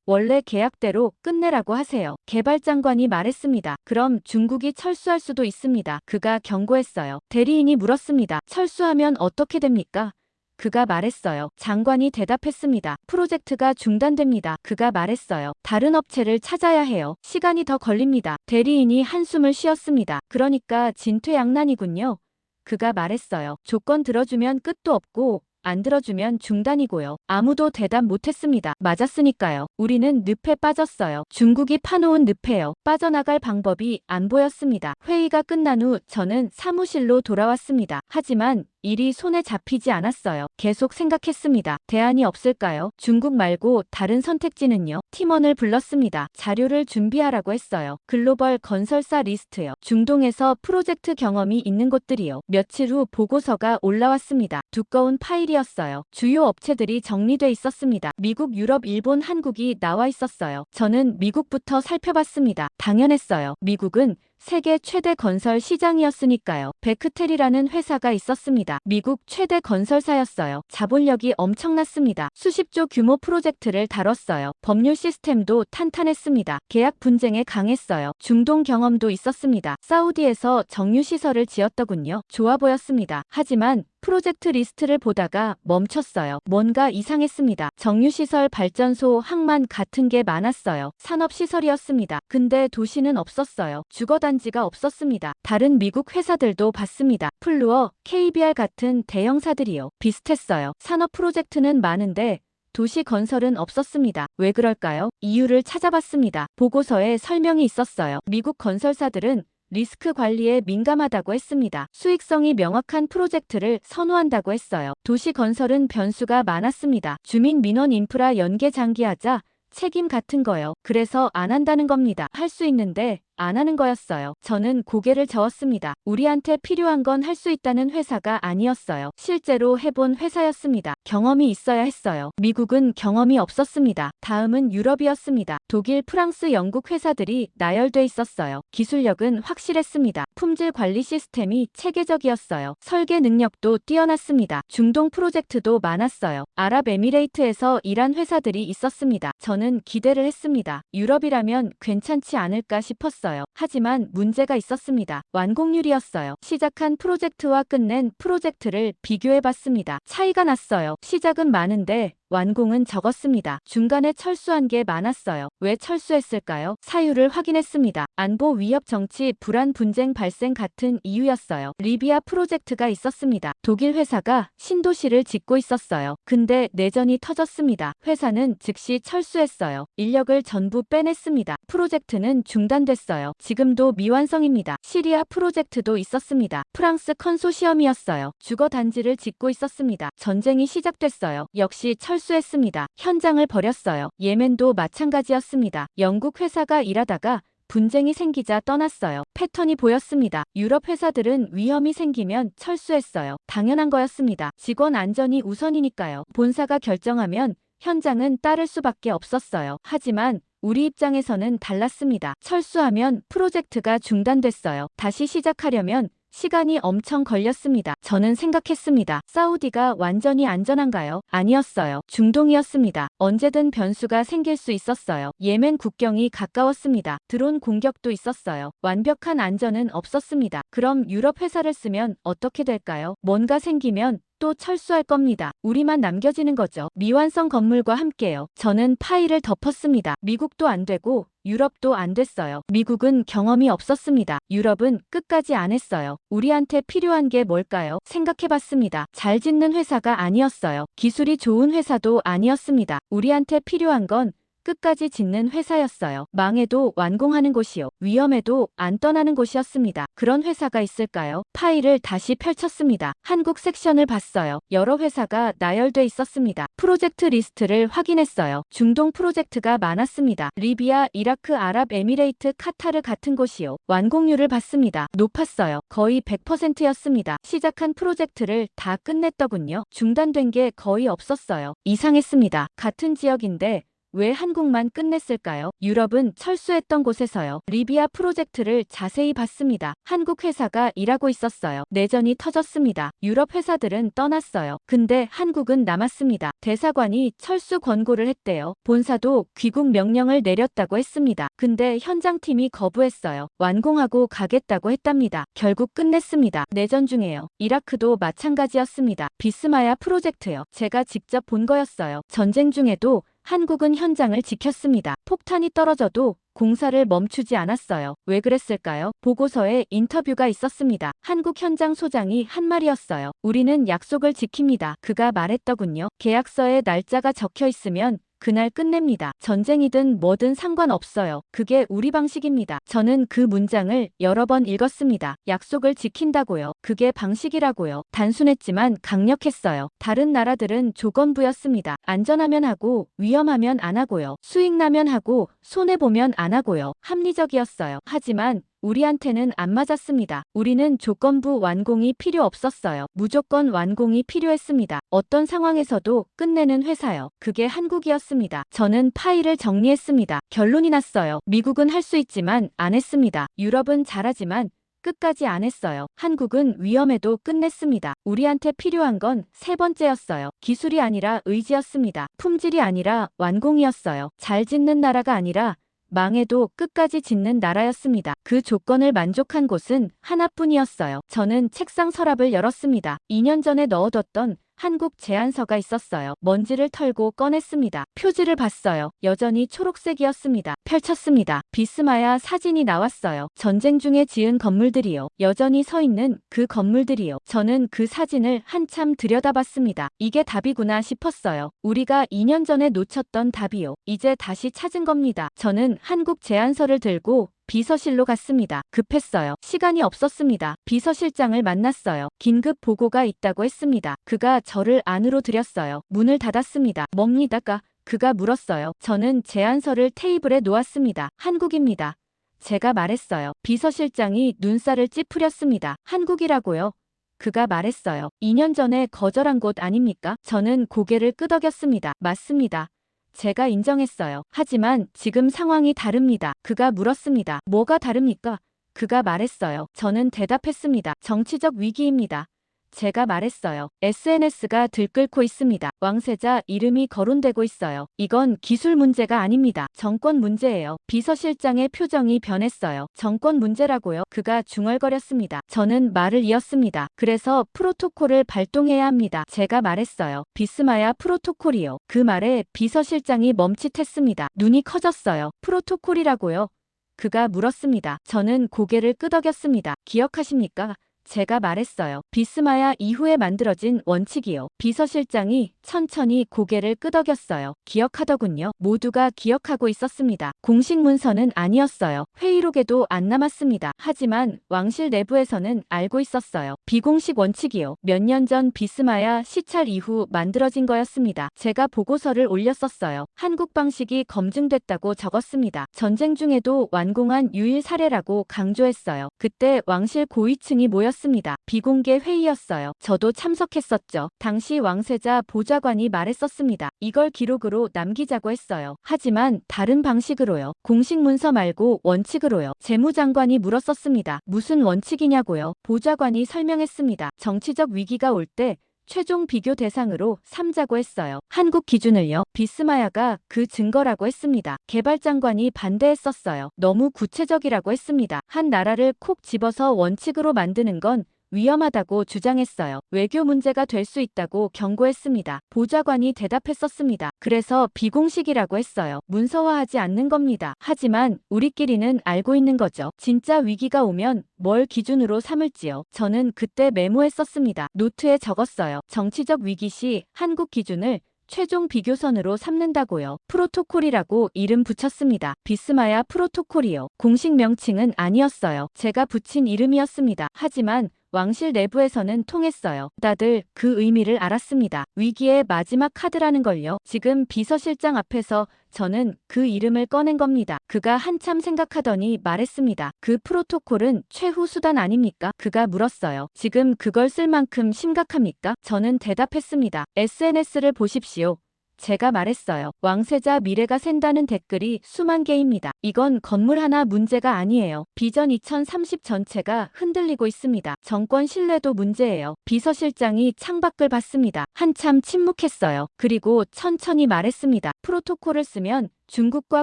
원래 계약대로 끝내라고 하세요. 개발장관이 말했습니다. 그럼 중국이 철수할 수도 있습니다. 그가 경고했어요. 대리인이 물었습니다. 철수하면 어떻게 됩니까? 그가 말했어요. 장관이 대답했습니다. 프로젝트가 중단됩니다. 그가 말했어요. 다른 업체를 찾아야 해요. 시간이 더 걸립니다. 대리인이 한숨을 쉬었습니다. 그러니까 진퇴양난이군요. 그가 말했어요. 조건 들어주면 끝도 없고 안 들어주면 중단이고요. 아무도 대답 못했습니다. 맞았으니까요. 우리는 늪에 빠졌어요. 중국이 파놓은 늪에요. 빠져나갈 방법이 안 보였습니다. 회의가 끝난 후 저는 사무실로 돌아왔습니다. 하지만 일이 손에 잡히지 않았어요. 계속 생각했습니다. 대안이 없을까요? 중국 말고 다른 선택지는요? 팀원을 불렀습니다. 자료를 준비하라고 했어요. 글로벌 건설사 리스트요. 중동에서 프로젝트 경험이 있는 곳들이요. 며칠 후 보고서가 올라왔습니다. 두꺼운 파일이었어요. 주요 업체들이 정리돼 있었습니다. 미국, 유럽, 일본, 한국이 나와 있었어요. 저는 미국부터 살펴봤습니다. 당연했어요. 미국은 세계 최대 건설 시장이었으니까요. 베크텔이라는 회사가 있었습니다. 미국 최대 건설사였어요. 자본력이 엄청났습니다. 수십조 규모 프로젝트를 다뤘어요. 법률 시스템도 탄탄했습니다. 계약 분쟁에 강했어요. 중동 경험도 있었습니다. 사우디에서 정유시설을 지었더군요. 좋아 보였습니다. 하지만 프로젝트 리스트를 보다가 멈췄어요. 뭔가 이상했습니다. 정유시설, 발전소, 항만 같은 게 많았어요. 산업시설이었습니다. 근데 도시는 없었어요. 주거단지가 없었습니다. 다른 미국 회사들도 봤습니다. 플루어, KBR 같은 대형사들이요. 비슷했어요. 산업 프로젝트는 많은데 도시 건설은 없었습니다. 왜 그럴까요? 이유를 찾아봤습니다. 보고서에 설명이 있었어요. 미국 건설사들은 리스크 관리에 민감하다고 했습니다. 수익성이 명확한 프로젝트를 선호한다고 했어요. 도시 건설은 변수가 많았습니다. 주민 민원 인프라 연계 장기하자, 책임 같은 거요. 그래서 안 한다는 겁니다. 할 수 있는데 안 하는 거였어요. 저는 고개를 저었습니다. 우리한테 필요한 건 할 수 있다는 회사가 아니었어요. 실제로 해본 회사였습니다. 경험이 있어야 했어요. 미국은 경험이 없었습니다. 다음은 유럽이었습니다. 독일, 프랑스, 영국 회사들이 나열돼 있었어요. 기술력은 확실했습니다. 품질 관리 시스템이 체계적이었어요. 설계 능력도 뛰어났습니다. 중동 프로젝트도 많았어요. 아랍에미레이트에서 일한 회사들이 있었습니다. 저는 기대를 했습니다. 유럽이라면 괜찮지 않을까 싶었어요. 하지만 문제가 있었습니다. 완공률이었어요. 시작한 프로젝트와 끝낸 프로젝트를 비교해봤습니다. 차이가 났어요. 시작은 많은데 완공은 적었습니다. 중간에 철수한 게 많았어요. 왜 철수했을까요? 사유를 확인했습니다. 안보 위협 정치 불안 분쟁 발생 같은 이유였어요. 리비아 프로젝트가 있었습니다. 독일 회사가 신도시를 짓고 있었어요. 근데 내전이 터졌습니다. 회사는 즉시 철수했어요. 인력을 전부 빼냈습니다. 프로젝트는 중단됐어요. 지금도 미완성입니다. 시리아 프로젝트도 있었습니다. 프랑스 컨소시엄이었어요. 주거 단지를 짓고 있었습니다. 전쟁이 시작됐어요. 역시 철수했습니다. 현장을 버렸어요. 예멘도 마찬가지였습니다. 영국 회사가 일하다가 분쟁이 생기자 떠났어요. 패턴이 보였습니다. 유럽 회사들은 위험이 생기면 철수했어요. 당연한 거였습니다. 직원 안전이 우선이니까요. 본사가 결정하면 현장은 따를 수밖에 없었어요. 하지만 우리 입장에서는 달랐습니다. 철수하면 프로젝트가 중단됐어요. 다시 시작하려면 시간이 엄청 걸렸습니다. 저는 생각했습니다. 사우디가 완전히 안전한가요? 아니었어요. 중동이었습니다. 언제든 변수가 생길 수 있었어요. 예멘 국경이 가까웠습니다. 드론 공격도 있었어요. 완벽한 안전은 없었습니다. 그럼 유럽 회사를 쓰면 어떻게 될까요? 뭔가 생기면 또 철수할 겁니다. 우리만 남겨지는 거죠. 미완성 건물과 함께요. 저는 파일을 덮었습니다. 미국도 안 되고 유럽도 안 됐어요. 미국은 경험이 없었습니다. 유럽은 끝까지 안 했어요. 우리한테 필요한 게 뭘까요? 생각해봤습니다. 잘 짓는 회사가 아니었어요. 기술이 좋은 회사도 아니었습니다. 우리한테 필요한 건 끝까지 짓는 회사였어요. 망해도 완공하는 곳이요. 위험해도 안 떠나는 곳이었습니다. 그런 회사가 있을까요? 파일을 다시 펼쳤습니다. 한국 섹션을 봤어요. 여러 회사가 나열돼 있었습니다. 프로젝트 리스트를 확인했어요. 중동 프로젝트가 많았습니다. 리비아, 이라크, 아랍에미레이트, 카타르 같은 곳이요. 완공률을 봤습니다. 높았어요. 거의 100%였습니다. 시작한 프로젝트를 다 끝냈더군요. 중단된 게 거의 없었어요. 이상했습니다. 같은 지역인데 왜 한국만 끝냈을까요? 유럽은 철수했던 곳에서요. 리비아 프로젝트를 자세히 봤습니다. 한국 회사가 일하고 있었어요. 내전이 터졌습니다. 유럽 회사들은 떠났어요. 근데 한국은 남았습니다. 대사관이 철수 권고를 했대요. 본사도 귀국 명령을 내렸다고 했습니다. 근데 현장팀이 거부했어요. 완공하고 가겠다고 했답니다. 결국 끝냈습니다. 내전 중에요. 이라크도 마찬가지였습니다. 비스마야 프로젝트요. 제가 직접 본 거였어요. 전쟁 중에도 한국은 현장을 지켰습니다. 폭탄이 떨어져도 공사를 멈추지 않았어요. 왜 그랬을까요? 보고서에 인터뷰가 있었습니다. 한국 현장 소장이 한 말이었어요. 우리는 약속을 지킵니다. 그가 말했더군요. 계약서에 날짜가 적혀 있으면 그날 끝냅니다. 전쟁이든 뭐든 상관없어요. 그게 우리 방식입니다. 저는 그 문장을 여러 번 읽었습니다. 약속을 지킨다고요. 그게 방식이라고요. 단순했지만 강력했어요. 다른 나라들은 조건부였습니다. 안전하면 하고 위험하면 안 하고요. 수익 나면 하고 손해보면 안 하고요. 합리적이었어요. 하지만 우리한테는 안 맞았습니다. 우리는 조건부 완공이 필요 없었어요. 무조건 완공이 필요했습니다. 어떤 상황에서도 끝내는 회사요. 그게 한국이었습니다. 저는 파일을 정리했습니다. 결론이 났어요. 미국은 할 수 있지만 안 했습니다. 유럽은 잘하지만 끝까지 안 했어요. 한국은 위험해도 끝냈습니다. 우리한테 필요한 건 세 번째였어요. 기술이 아니라 의지였습니다. 품질이 아니라 완공이었어요. 잘 짓는 나라가 아니라 망해도 끝까지 짓는 나라였습니다. 그 조건을 만족한 곳은 하나뿐이었어요. 저는 책상 서랍을 열었습니다. 2년 전에 넣어뒀던 한국 제안서가 있었어요. 먼지를 털고 꺼냈습니다. 표지를 봤어요. 여전히 초록색이었습니다. 펼쳤습니다. 비스마야 사진이 나왔어요. 전쟁 중에 지은 건물들이요. 여전히 서 있는 그 건물들이요. 저는 그 사진을 한참 들여다봤습니다. 이게 답이구나 싶었어요. 우리가 2년 전에 놓쳤던 답이요. 이제 다시 찾은 겁니다. 저는 한국 제안서를 들고 비서실로 갔습니다. 급했어요. 시간이 없었습니다. 비서실장을 만났어요. 긴급 보고가 있다고 했습니다. 그가 저를 안으로 들였어요. 문을 닫았습니다. 뭡니까? 그가 물었어요. 저는 제안서를 테이블에 놓았습니다. 한국입니다. 제가 말했어요. 비서실장이 눈살을 찌푸렸습니다. 한국이라고요? 그가 말했어요. 2년 전에 거절한 곳 아닙니까? 저는 고개를 끄덕였습니다. 맞습니다. 제가 인정했어요. 하지만 지금 상황이 다릅니다. 그가 물었습니다. 뭐가 다릅니까? 그가 말했어요. 저는 대답했습니다. 정치적 위기입니다. 제가 말했어요. SNS가 들끓고 있습니다. 왕세자 이름이 거론되고 있어요. 이건 기술 문제가 아닙니다. 정권 문제예요. 비서실장의 표정이 변했어요. 정권 문제라고요? 그가 중얼거렸습니다. 저는 말을 이었습니다. 그래서 프로토콜을 발동해야 합니다. 제가 말했어요. 비스마야 프로토콜이요. 그 말에 비서실장이 멈칫했습니다. 눈이 커졌어요. 프로토콜이라고요? 그가 물었습니다. 저는 고개를 끄덕였습니다. 기억하십니까? 제가 말했어요. 비스마야 이후에 만들어진 원칙이요. 비서실장이 천천히 고개를 끄덕였어요. 기억하더군요. 모두가 기억하고 있었습니다. 공식 문서는 아니었어요. 회의록에도 안 남았습니다. 하지만 왕실 내부에서는 알고 있었어요. 비공식 원칙이요. 몇 년 전 비스마야 시찰 이후 만들어진 거였습니다. 제가 보고서를 올렸었어요. 한국 방식이 검증됐다고 적었습니다. 전쟁 중에도 완공한 유일 사례라고 강조했어요. 그때 왕실 고위층이 모였습니다. 있었습니다. 비공개 회의였어요. 저도 참석했었죠. 당시 왕세자 보좌관이 말했었습니다. 이걸 기록으로 남기자고 했어요. 하지만 다른 방식으로요. 공식 문서 말고 원칙으로요. 재무장관이 물었었습니다. 무슨 원칙이냐고요. 보좌관이 설명했습니다. 정치적 위기가 올 때 최종 비교 대상으로 삼자고 했어요. 한국 기준을요. 비스마야가 그 증거라고 했습니다. 개발장관이 반대했었어요. 너무 구체적이라고 했습니다. 한 나라를 콕 집어서 원칙으로 만드는 건 위험하다고 주장했어요. 외교 문제가 될 수 있다고 경고했습니다. 보좌관이 대답했었습니다. 그래서 비공식이라고 했어요. 문서화하지 않는 겁니다. 하지만 우리끼리는 알고 있는 거죠. 진짜 위기가 오면 뭘 기준으로 삼을지요. 저는 그때 메모했었습니다. 노트에 적었어요. 정치적 위기 시 한국 기준을 최종 비교선으로 삼는다고요. 프로토콜이라고 이름 붙였습니다. 비스마야 프로토콜이요. 공식 명칭은 아니었어요. 제가 붙인 이름이었습니다. 하지만 왕실 내부에서는 통했어요. 다들 그 의미를 알았습니다. 위기의 마지막 카드라는 걸요. 지금 비서실장 앞에서 저는 그 이름을 꺼낸 겁니다. 그가 한참 생각하더니 말했습니다. 그 프로토콜은 최후 수단 아닙니까? 그가 물었어요. 지금 그걸 쓸 만큼 심각합니까? 저는 대답했습니다. SNS를 보십시오. 제가 말했어요. 왕세자 미래가 샌다는 댓글이 수만 개입니다. 이건 건물 하나 문제가 아니에요. 비전 2030 전체가 흔들리고 있습니다. 정권 신뢰도 문제예요. 비서실장이 창밖을 봤습니다. 한참 침묵했어요. 그리고 천천히 말했습니다. 프로토콜을 쓰면 중국과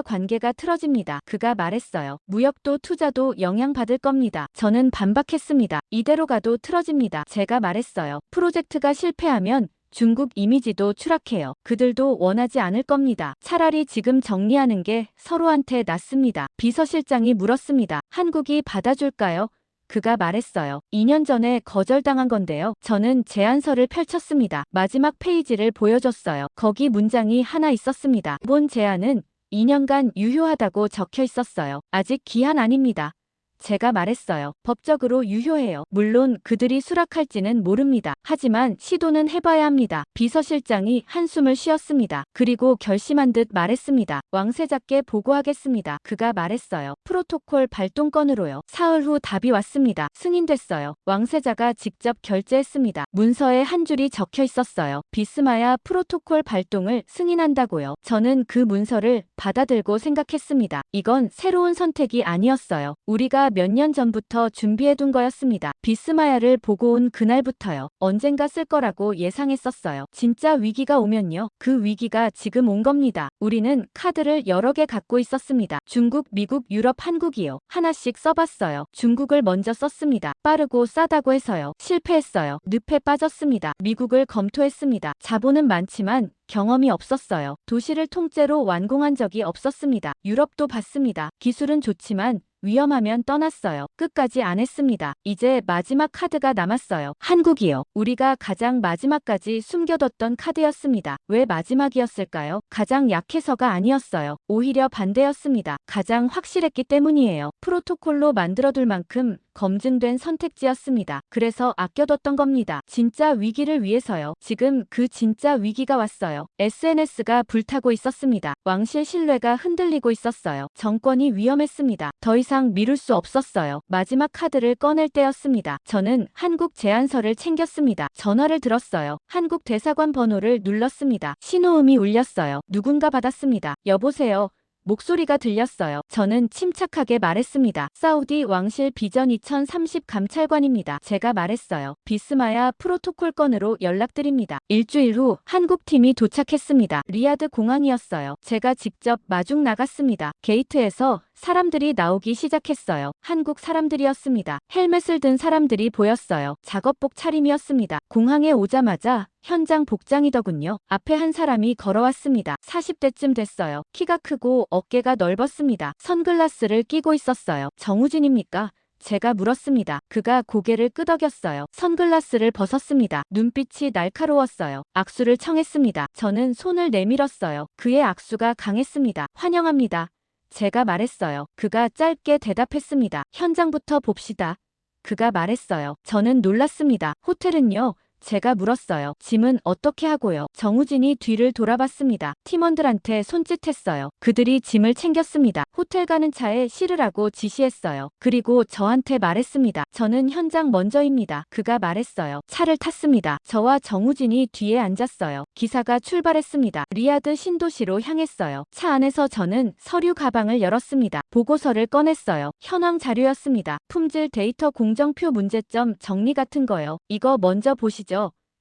관계가 틀어집니다. 그가 말했어요. 무역도 투자도 영향받을 겁니다. 저는 반박했습니다. 이대로 가도 틀어집니다. 제가 말했어요. 프로젝트가 실패하면 중국 이미지도 추락해요. 그들도 원하지 않을 겁니다. 차라리 지금 정리하는 게 서로한테 낫습니다. 비서실장이 물었습니다. 한국이 받아줄까요? 그가 말했어요. 2년 전에 거절당한 건데요. 저는 제안서를 펼쳤습니다. 마지막 페이지를 보여줬어요. 거기 문장이 하나 있었습니다. 본 제안은 2년간 유효하다고 적혀 있었어요. 아직 기한 아닙니다. 제가 말했어요. 법적으로 유효해요. 물론 그들이 수락할지는 모릅니다. 하지만 시도는 해봐야 합니다. 비서실장이 한숨을 쉬었습니다. 그리고 결심한 듯 말했습니다. 왕세자께 보고하겠습니다. 그가 말했어요. 프로토콜 발동건으로요. 사흘 후 답이 왔습니다. 승인됐어요. 왕세자가 직접 결제했습니다. 문서에 한 줄이 적혀 있었어요. 비스마야 프로토콜 발동을 승인한다고요. 저는 그 문서를 받아들고 생각했습니다. 이건 새로운 선택이 아니었어요. 우리가 몇 년 전부터 준비해둔 거였습니다. 비스마야를 보고 온 그날부터요. 언젠가 쓸 거라고 예상했었어요. 진짜 위기가 오면요. 그 위기가 지금 온 겁니다. 우리는 카드를 여러 개 갖고 있었습니다. 중국, 미국, 유럽, 한국이요. 하나씩 써봤어요. 중국을 먼저 썼습니다. 빠르고 싸다고 해서요. 실패했어요. 늪에 빠졌습니다. 미국을 검토했습니다. 자본은 많지만 경험이 없었어요. 도시를 통째로 완공한 적이 없었습니다. 유럽도 봤습니다. 기술은 좋지만 위험하면 떠났어요. 끝까지 안 했습니다. 이제 마지막 카드가 남았어요. 한국이요. 우리가 가장 마지막까지 숨겨뒀던 카드였습니다. 왜 마지막이었을까요? 가장 약해서가 아니었어요. 오히려 반대였습니다. 가장 확실했기 때문이에요. 프로토콜로 만들어둘 만큼 검증된 선택지였습니다. 그래서 아껴뒀던 겁니다. 진짜 위기를 위해서요. 지금 그 진짜 위기가 왔어요. SNS가 불타고 있었습니다. 왕실 신뢰가 흔들리고 있었어요. 정권이 위험했습니다. 더 이상 미룰 수 없었어요. 마지막 카드를 꺼낼 때였습니다. 저는 한국 제안서를 챙겼습니다. 전화를 들었어요. 한국 대사관 번호를 눌렀습니다. 신호음이 울렸어요. 누군가 받았습니다. 여보세요. 목소리가 들렸어요. 저는 침착하게 말했습니다. 사우디 왕실 비전 2030 감찰관입니다. 제가 말했어요. 비스마야 프로토콜 건으로 연락드립니다. 일주일 후 한국팀이 도착했습니다. 리야드 공항이었어요. 제가 직접 마중 나갔습니다. 게이트에서 사람들이 나오기 시작했어요. 한국 사람들이었습니다. 헬멧을 든 사람들이 보였어요. 작업복 차림이었습니다. 공항에 오자마자 현장 복장이더군요. 앞에 한 사람이 걸어왔습니다. 40대쯤 됐어요. 키가 크고 어깨가 넓었습니다. 선글라스를 끼고 있었어요. 정우진입니까? 제가 물었습니다. 그가 고개를 끄덕였어요. 선글라스를 벗었습니다. 눈빛이 날카로웠어요. 악수를 청했습니다. 저는 손을 내밀었어요. 그의 악수가 강했습니다. 환영합니다. 제가 말했어요. 그가 짧게 대답했습니다. 현장부터 봅시다. 그가 말했어요. 저는 놀랐습니다. 호텔은요. 제가 물었어요. 짐은 어떻게 하고요? 정우진이 뒤를 돌아봤습니다. 팀원들한테 손짓했어요. 그들이 짐을 챙겼습니다. 호텔 가는 차에 실으라고 지시했어요. 그리고 저한테 말했습니다. 저는 현장 먼저입니다. 그가 말했어요. 차를 탔습니다. 저와 정우진이 뒤에 앉았어요. 기사가 출발했습니다. 리야드 신도시로 향했어요. 차 안에서 저는 서류 가방을 열었습니다. 보고서를 꺼냈어요. 현황 자료였습니다. 품질 데이터 공정표 문제점 정리 같은 거요. 이거 먼저 보시죠.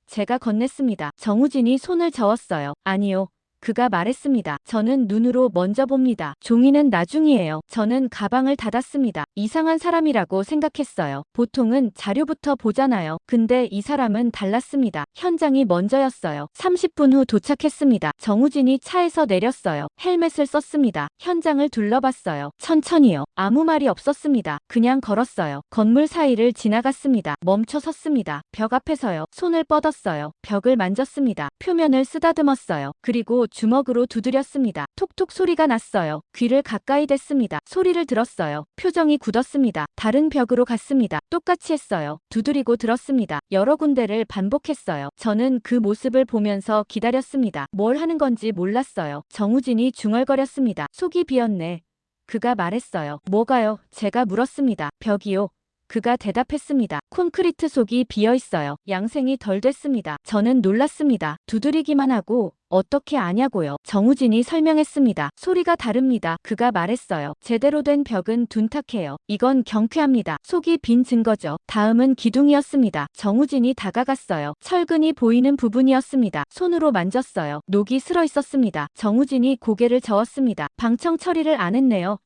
제가 건넸습니다. 정우진이 손을 저었어요. 아니요. 그가 말했습니다. 저는 눈으로 먼저 봅니다. 종이는 나중이에요. 저는 가방을 닫았습니다. 이상한 사람이라고 생각했어요. 보통은 자료부터 보잖아요. 근데 이 사람은 달랐습니다. 현장이 먼저였어요. 30분 후 도착했습니다. 정우진이 차에서 내렸어요. 헬멧을 썼습니다. 현장을 둘러봤어요. 천천히요. 아무 말이 없었습니다. 그냥 걸었어요. 건물 사이를 지나갔습니다. 멈춰 섰습니다. 벽 앞에서요. 손을 뻗었어요. 벽을 만졌습니다. 표면을 쓰다듬었어요. 그리고 주먹으로 두드렸습니다. 톡톡 소리가 났어요. 귀를 가까이 댔습니다. 소리를 들었어요. 표정이 굳었습니다. 다른 벽으로 갔습니다. 똑같이 했어요. 두드리고 들었습니다. 여러 군데를 반복했어요. 저는 그 모습을 보면서 기다렸습니다. 뭘 하는 건지 몰랐어요. 정우진이 중얼거렸습니다. 속이 비었네. 그가 말했어요. 뭐가요? 제가 물었습니다. 벽이요. 그가 대답했습니다. 콘크리트 속이 비어있어요. 양생이 덜 됐습니다. 저는 놀랐습니다. 두드리기만 하고 어떻게 아냐고요. 정우진이 설명했습니다. 소리가 다릅니다. 그가 말했어요. 제대로 된 벽은 둔탁해요. 이건 경쾌합니다. 속이 빈 증거죠. 다음은 기둥이었습니다. 정우진이 다가갔어요. 철근이 보이는 부분이었습니다. 손으로 만졌어요. 녹이 슬어 있었습니다. 정우진이 고개를 저었습니다. 방청 처리를 안 했네요.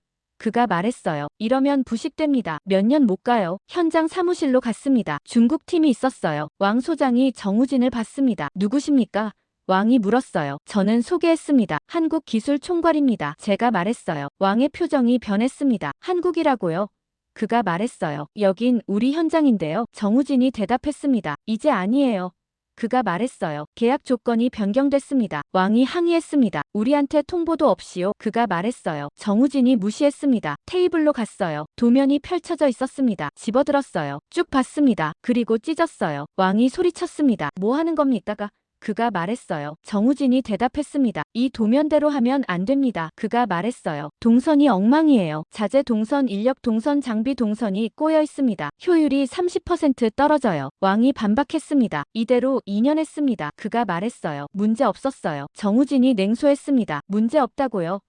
그가 말했어요. 이러면 부식됩니다. 몇 년 못 가요. 현장 사무실로 갔습니다. 중국 팀이 있었어요. 왕 소장이 정우진을 봤습니다. 누구십니까? 왕이 물었어요. 저는 소개했습니다. 한국 기술 총괄입니다. 제가 말했어요. 왕의 표정이 변했습니다. 한국이라고요? 그가 말했어요. 여긴 우리 현장인데요. 정우진이 대답했습니다. 이제 아니에요. 그가 말했어요. 계약 조건이 변경됐습니다. 왕이 항의했습니다. 우리한테 통보도 없이요. 그가 말했어요. 정우진이 무시했습니다. 테이블로 갔어요. 도면이 펼쳐져 있었습니다. 집어들었어요. 쭉 봤습니다. 그리고 찢었어요. 왕이 소리쳤습니다. 뭐 하는 겁니까? 그가 말했어요. 정우진이 대답했습니다. 이 도면대로 하면 안 됩니다. 그가 말했어요. 동선이 엉망이에요. 자재 동선, 인력 동선, 장비 동선이 꼬여 있습니다. 효율이 30% 떨어져요. 왕이 반박했습니다. 이대로 2년 했습니다. 그가 말했어요. 문제 없었어요. 정우진이 냉소했습니다. 문제 없다고요?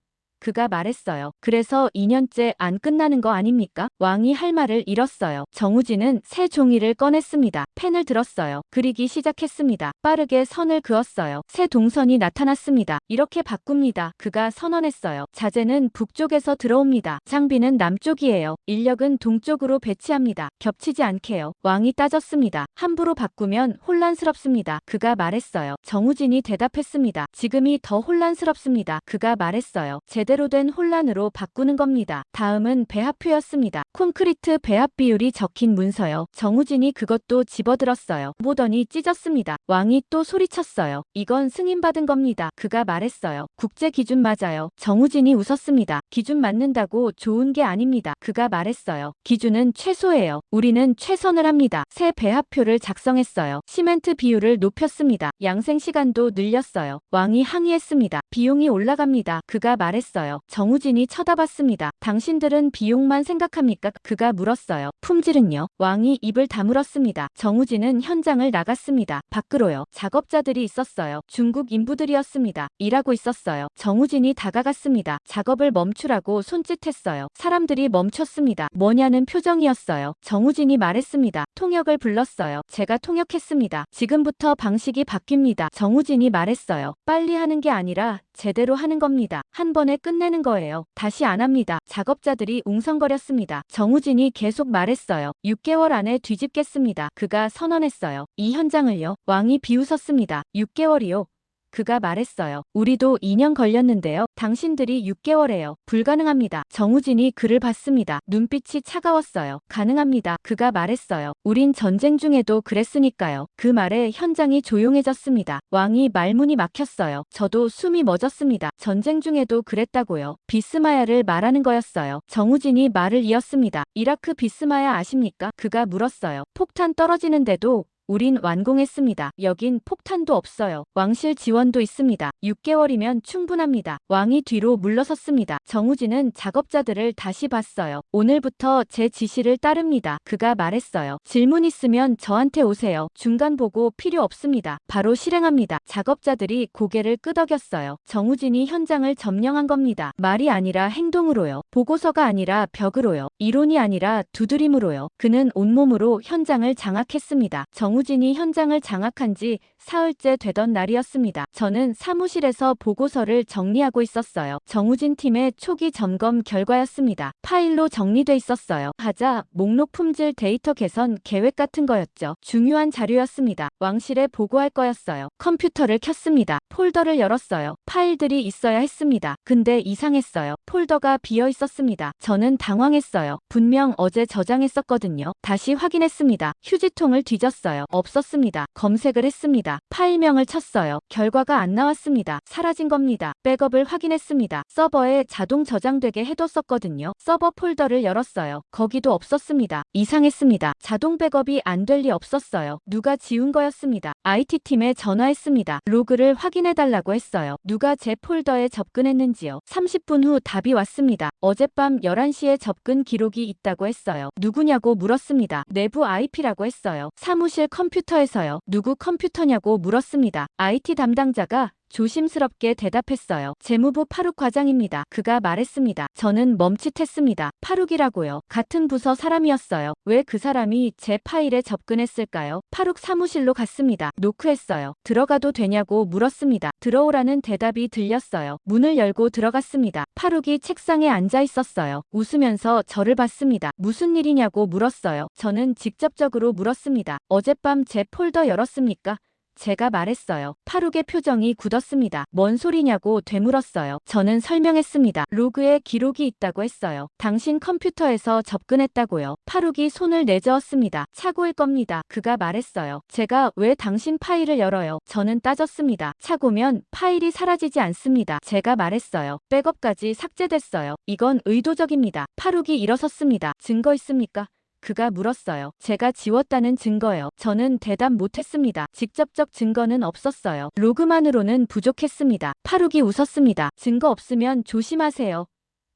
그가 말했어요. 그래서 2년째 안 끝나는 거 아닙니까? 왕이 할 말을 잃었어요. 정우진은 새 종이를 꺼냈습니다. 펜을 들었어요. 그리기 시작했습니다. 빠르게 선을 그었어요. 새 동선이 나타났습니다. 이렇게 바꿉니다. 그가 선언했어요. 자재는 북쪽에서 들어옵니다. 장비는 남쪽이에요. 인력은 동쪽으로 배치합니다. 겹치지 않게요. 왕이 따졌습니다. 함부로 바꾸면 혼란스럽습니다. 그가 말했어요. 정우진이 대답했습니다. 지금이 더 혼란스럽습니다. 그가 말했어요. 제대로 된 혼란으로 바꾸는 겁니다. 다음은 배합표였습니다. 콘크리트 배합 비율이 적힌 문서요. 정우진이 그것도 집어들었어요. 보더니 찢었습니다. 왕이 또 소리쳤어요. 이건 승인받은 겁니다. 그가 말했어요. 국제 기준 맞아요. 정우진이 웃었습니다. 기준 맞는다고 좋은 게 아닙니다. 그가 말했어요. 기준은 최소예요. 우리는 최선을 합니다. 새 배합표를 작성했어요. 시멘트 비율을 높였습니다. 양생 시간도 늘렸어요. 왕이 항의했습니다. 비용이 올라갑니다. 그가 말했어요. 정우진이 쳐다봤습니다. 당신들은 비용만 생각합니까? 그가 물었어요. 품질은요? 왕이 입을 다물었습니다. 정우진은 현장을 나갔습니다. 밖으로요. 작업자들이 있었어요. 중국 인부들이었습니다. 일하고 있었어요. 정우진이 다가갔습니다. 작업을 멈추라고 손짓했어요. 사람들이 멈췄습니다. 뭐냐는 표정이었어요. 정우진이 말했습니다. 통역을 불렀어요. 제가 통역했습니다. 지금부터 방식이 바뀝니다. 정우진이 말했어요. 빨리 하는 게 아니라 제대로 하는 겁니다. 한 번에 끝내는 거예요. 다시 안 합니다. 작업자들이 웅성거렸습니다. 정우진이 계속 말했어요. 6개월 안에 뒤집겠습니다. 그가 선언했어요. 이 현장을요. 왕이 비웃었습니다. 6개월이요. 그가 말했어요. 우리도 2년 걸렸는데요. 당신들이 6개월에요. 불가능합니다. 정우진이 그를 봤습니다. 눈빛이 차가웠어요. 가능합니다. 그가 말했어요. 우린 전쟁 중에도 그랬으니까요. 그 말에 현장이 조용해졌습니다. 왕이 말문이 막혔어요. 저도 숨이 멎었습니다. 전쟁 중에도 그랬다고요. 비스마야를 말하는 거였어요. 정우진이 말을 이었습니다. 이라크 비스마야 아십니까? 그가 물었어요. 폭탄 떨어지는데도 우린 완공했습니다. 여긴 폭탄도 없어요. 왕실 지원도 있습니다. 6개월이면 충분합니다. 왕이 뒤로 물러섰습니다. 정우진은 작업자들을 다시 봤어요. 오늘부터 제 지시를 따릅니다. 그가 말했어요. 질문 있으면 저한테 오세요. 중간 보고 필요 없습니다. 바로 실행합니다. 작업자들이 고개를 끄덕였어요. 정우진이 현장을 점령한 겁니다. 말이 아니라 행동으로요. 보고서가 아니라 벽으로요. 이론이 아니라 두드림으로요. 그는 온몸으로 현장을 장악했습니다. 정우진이 현장을 장악한 지 사흘째 되던 날이었습니다. 저는 사무실에서 보고서를 정리하고 있었어요. 정우진 팀의 초기 점검 결과였습니다. 파일로 정리돼 있었어요. 하자 목록 품질 데이터 개선 계획 같은 거였죠. 중요한 자료였습니다. 왕실에 보고할 거였어요. 컴퓨터를 켰습니다. 폴더를 열었어요. 파일들이 있어야 했습니다. 근데 이상했어요. 폴더가 비어 있었습니다. 저는 당황했어요. 분명 어제 저장했었거든요. 다시 확인했습니다. 휴지통을 뒤졌어요. 없었습니다. 검색을 했습니다. 파일명을 쳤어요. 결과가 안 나왔습니다. 사라진 겁니다. 백업을 확인했습니다. 서버에 자동 저장되게 해뒀었거든요. 서버 폴더를 열었어요. 거기도 없었습니다. 이상했습니다. 자동 백업이 안 될 리 없었어요. 누가 지운 거였습니다. IT팀에 전화했습니다. 로그를 확인해달라고 했어요. 누가 제 폴더에 접근했는지요. 30분 후 답이 왔습니다. 어젯밤 11시에 접근 기록이 있다고 했어요. 누구냐고 물었습니다. 내부 IP라고 했어요. 사무실 컴퓨터에서요. 누구 컴퓨터냐고 물었습니다. IT 담당자가 조심스럽게 대답했어요. 재무부 파룩 과장입니다. 그가 말했습니다. 저는 멈칫했습니다. 파룩이라고요. 같은 부서 사람이었어요. 왜 그 사람이 제 파일에 접근했을까요? 파룩 사무실로 갔습니다. 노크했어요. 들어가도 되냐고 물었습니다. 들어오라는 대답이 들렸어요. 문을 열고 들어갔습니다. 파룩이 책상에 앉아 있었어요. 웃으면서 저를 봤습니다. 무슨 일이냐고 물었어요. 저는 직접적으로 물었습니다. 어젯밤 제 폴더 열었습니까? 제가 말했어요. 파룩의 표정이 굳었습니다. 뭔 소리냐고 되물었어요. 저는 설명했습니다. 로그에 기록이 있다고 했어요. 당신 컴퓨터에서 접근했다고요. 파룩이 손을 내저었습니다. 차고일 겁니다. 그가 말했어요. 제가 왜 당신 파일을 열어요? 저는 따졌습니다. 차고면 파일이 사라지지 않습니다. 제가 말했어요. 백업까지 삭제됐어요. 이건 의도적입니다. 파룩이 일어섰습니다. 증거 있습니까? 그가 물었어요. 제가 지웠다는 증거요. 저는 대답 못했습니다. 직접적 증거는 없었어요. 로그만으로는 부족했습니다. 파룩이 웃었습니다. 증거 없으면 조심하세요.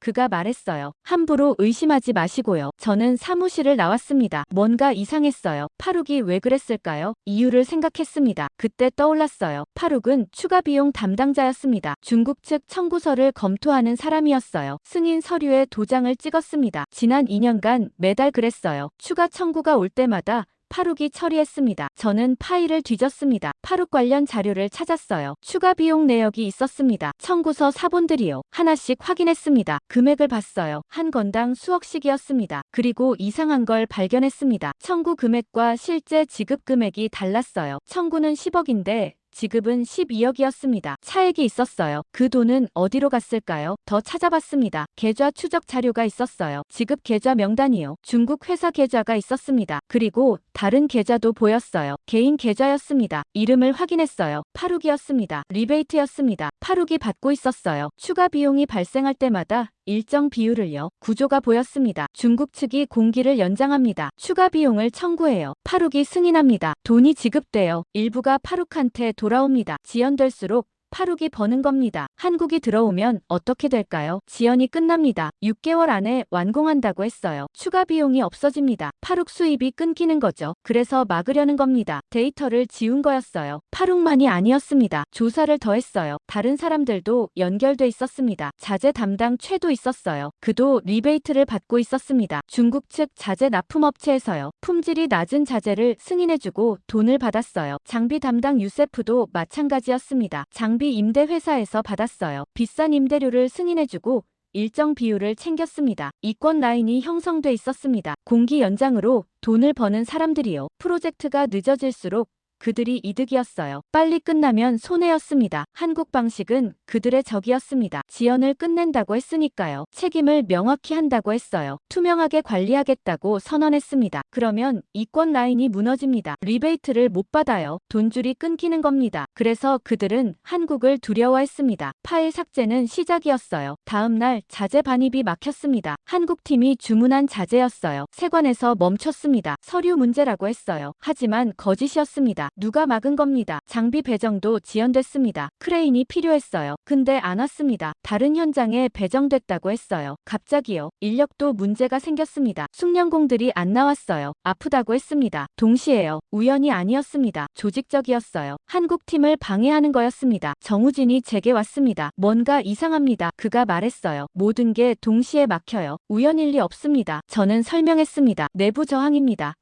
그가 말했어요. 함부로 의심하지 마시고요. 저는 사무실을 나왔습니다. 뭔가 이상했어요. 파룩이 왜 그랬을까요? 이유를 생각했습니다. 그때 떠올랐어요. 파룩은 추가 비용 담당자였습니다. 중국 측 청구서를 검토하는 사람이었어요. 승인 서류에 도장을 찍었습니다. 지난 2년간 매달 그랬어요. 추가 청구가 올 때마다 파룩이 처리했습니다. 저는 파일을 뒤졌습니다. 파룩 관련 자료를 찾았어요. 추가 비용 내역이 있었습니다. 청구서 사본들이요. 하나씩 확인했습니다. 금액을 봤어요. 한 건당 수억씩이었습니다. 그리고 이상한 걸 발견했습니다. 청구 금액과 실제 지급 금액이 달랐어요. 청구는 10억인데 지급은 12억이었습니다. 차액이 있었어요. 그 돈은 어디로 갔을까요? 더 찾아봤습니다. 계좌 추적 자료가 있었어요. 지급 계좌 명단이요. 중국 회사 계좌가 있었습니다. 그리고 다른 계좌도 보였어요. 개인 계좌였습니다. 이름을 확인했어요. 파룩이었습니다. 리베이트였습니다. 파룩이 받고 있었어요. 추가 비용이 발생할 때마다 일정 비율을요. 구조가 보였습니다. 중국 측이 공기를 연장합니다. 추가 비용을 청구해요. 파룩이 승인합니다. 돈이 지급돼요. 일부가 파룩한테 돌아옵니다. 지연될수록 파룩이 버는 겁니다. 한국이 들어오면 어떻게 될까요? 지연이 끝납니다. 6개월 안에 완공한다고 했어요. 추가 비용이 없어집니다. 파룩 수입이 끊기는 거죠. 그래서 막으려는 겁니다. 데이터를 지운 거였어요. 파룩만이 아니었습니다. 조사를 더했어요. 다른 사람들도 연결돼 있었습니다. 자재 담당 최도 있었어요. 그도 리베이트를 받고 있었습니다. 중국 측 자재 납품업체에서요. 품질이 낮은 자재를 승인해주고 돈을 받았어요. 장비 담당 유세프도 마찬가지였습니다. 장비 임대 회사에서 받았어요. 비싼 임대료를 승인해주고 일정 비율을 챙겼습니다. 이권 라인이 형성돼 있었습니다. 공기 연장으로 돈을 버는 사람들이요. 프로젝트가 늦어질수록 그들이 이득이었어요. 빨리 끝나면 손해였습니다. 한국 방식은 그들의 적이었습니다. 지연을 끝낸다고 했으니까요. 책임을 명확히 한다고 했어요. 투명하게 관리하겠다고 선언했습니다. 그러면 이권 라인이 무너집니다. 리베이트를 못 받아요. 돈줄이 끊기는 겁니다. 그래서 그들은 한국을 두려워했습니다. 파일 삭제는 시작이었어요. 다음 날 자재 반입이 막혔습니다. 한국팀이 주문한 자재였어요. 세관에서 멈췄습니다. 서류 문제라고 했어요. 하지만 거짓이었습니다. 누가 막은 겁니다. 장비 배정도 지연됐습니다. 크레인이 필요했어요. 근데 안 왔습니다. 다른 현장에 배정됐다고 했어요. 갑자기요. 인력도 문제가 생겼습니다. 숙련공들이 안 나왔어요. 아프다고 했습니다. 동시에요. 우연이 아니었습니다. 조직적이었어요. 한국팀을 방해하는 거였습니다. 정우진이 제게 왔습니다. 뭔가 이상합니다. 그가 말했어요. 모든 게 동시에 막혀요. 우연일 리 없습니다. 저는 설명했습니다. 내부 저항입니다.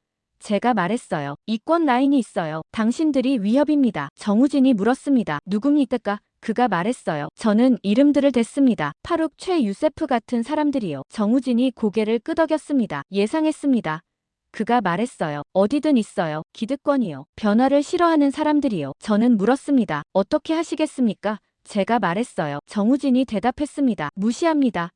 제가 말했어요. 이권 라인이 있어요. 당신들이 위협입니다. 정우진이 물었습니다. 누굽니까? 그가 말했어요. 저는 이름들을 댔습니다. 파룩, 최유세프 같은 사람들이요. 정우진이 고개를 끄덕였습니다. 예상했습니다. 그가 말했어요. 어디든 있어요. 기득권이요. 변화를 싫어하는 사람들이요. 저는 물었습니다. 어떻게 하시겠습니까? 제가 말했어요. 정우진이 대답했습니다. 무시합니다.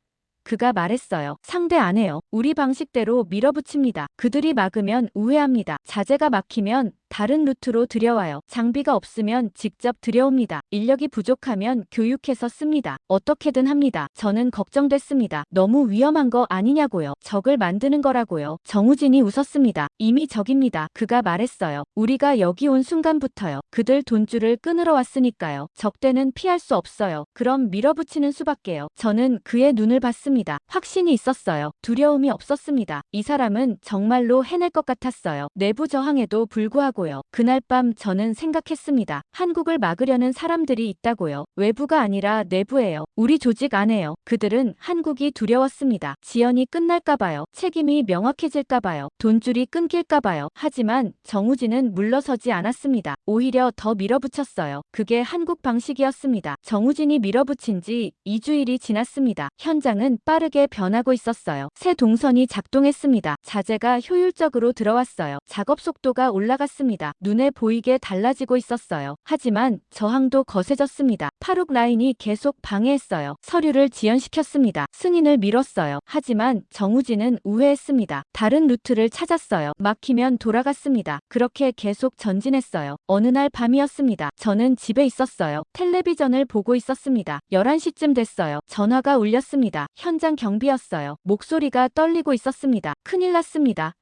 그가 말했어요. 상대 안 해요. 우리 방식대로 밀어붙입니다. 그들이 막으면 우회합니다. 자재가 막히면 다른 루트로 들여와요. 장비가 없으면 직접 들여옵니다. 인력이 부족하면 교육해서 씁니다. 어떻게든 합니다. 저는 걱정됐습니다. 너무 위험한 거 아니냐고요. 적을 만드는 거라고요. 정우진이 웃었습니다. 이미 적입니다. 그가 말했어요. 우리가 여기 온 순간부터요. 그들 돈줄을 끊으러 왔으니까요. 적대는 피할 수 없어요. 그럼 밀어붙이는 수밖에요. 저는 그의 눈을 봤습니다. 확신이 있었어요. 두려움이 없었습니다. 이 사람은 정말로 해낼 것 같았어요. 내부 저항에도 불구하고 그날 밤 저는 생각했습니다. 한국을 막으려는 사람들이 있다고요. 외부가 아니라 내부예요. 우리 조직 안에요. 그들은 한국이 두려웠습니다. 지연이 끝날까봐요. 책임이 명확해질까봐요. 돈줄이 끊길까봐요. 하지만 정우진은 물러서지 않았습니다. 오히려 더 밀어붙였어요. 그게 한국 방식이었습니다. 정우진이 밀어붙인 지 2주일이 지났습니다. 현장은 빠르게 변하고 있었어요. 새 동선이 작동했습니다. 자재가 효율적으로 들어왔어요. 작업 속도가 올라갔습니다. 눈에 보이게 달라지고 있었어요. 하지만 저항도 거세졌습니다. 파룩 라인이 계속 방해했어요. 서류를 지연시켰습니다. 승인을 미뤘어요. 하지만 정우진은 우회했습니다. 다른 루트를 찾았어요. 막히면 돌아갔습니다. 그렇게 계속 전진했어요. 어느 날 밤이었습니다. 저는 집에 있었어요. 텔레비전을 보고 있었습니다. 11시쯤 됐어요. 전화가 울렸습니다. 현장 경비였어요. 목소리가 떨리고 있었습니다. 큰일 났습니다.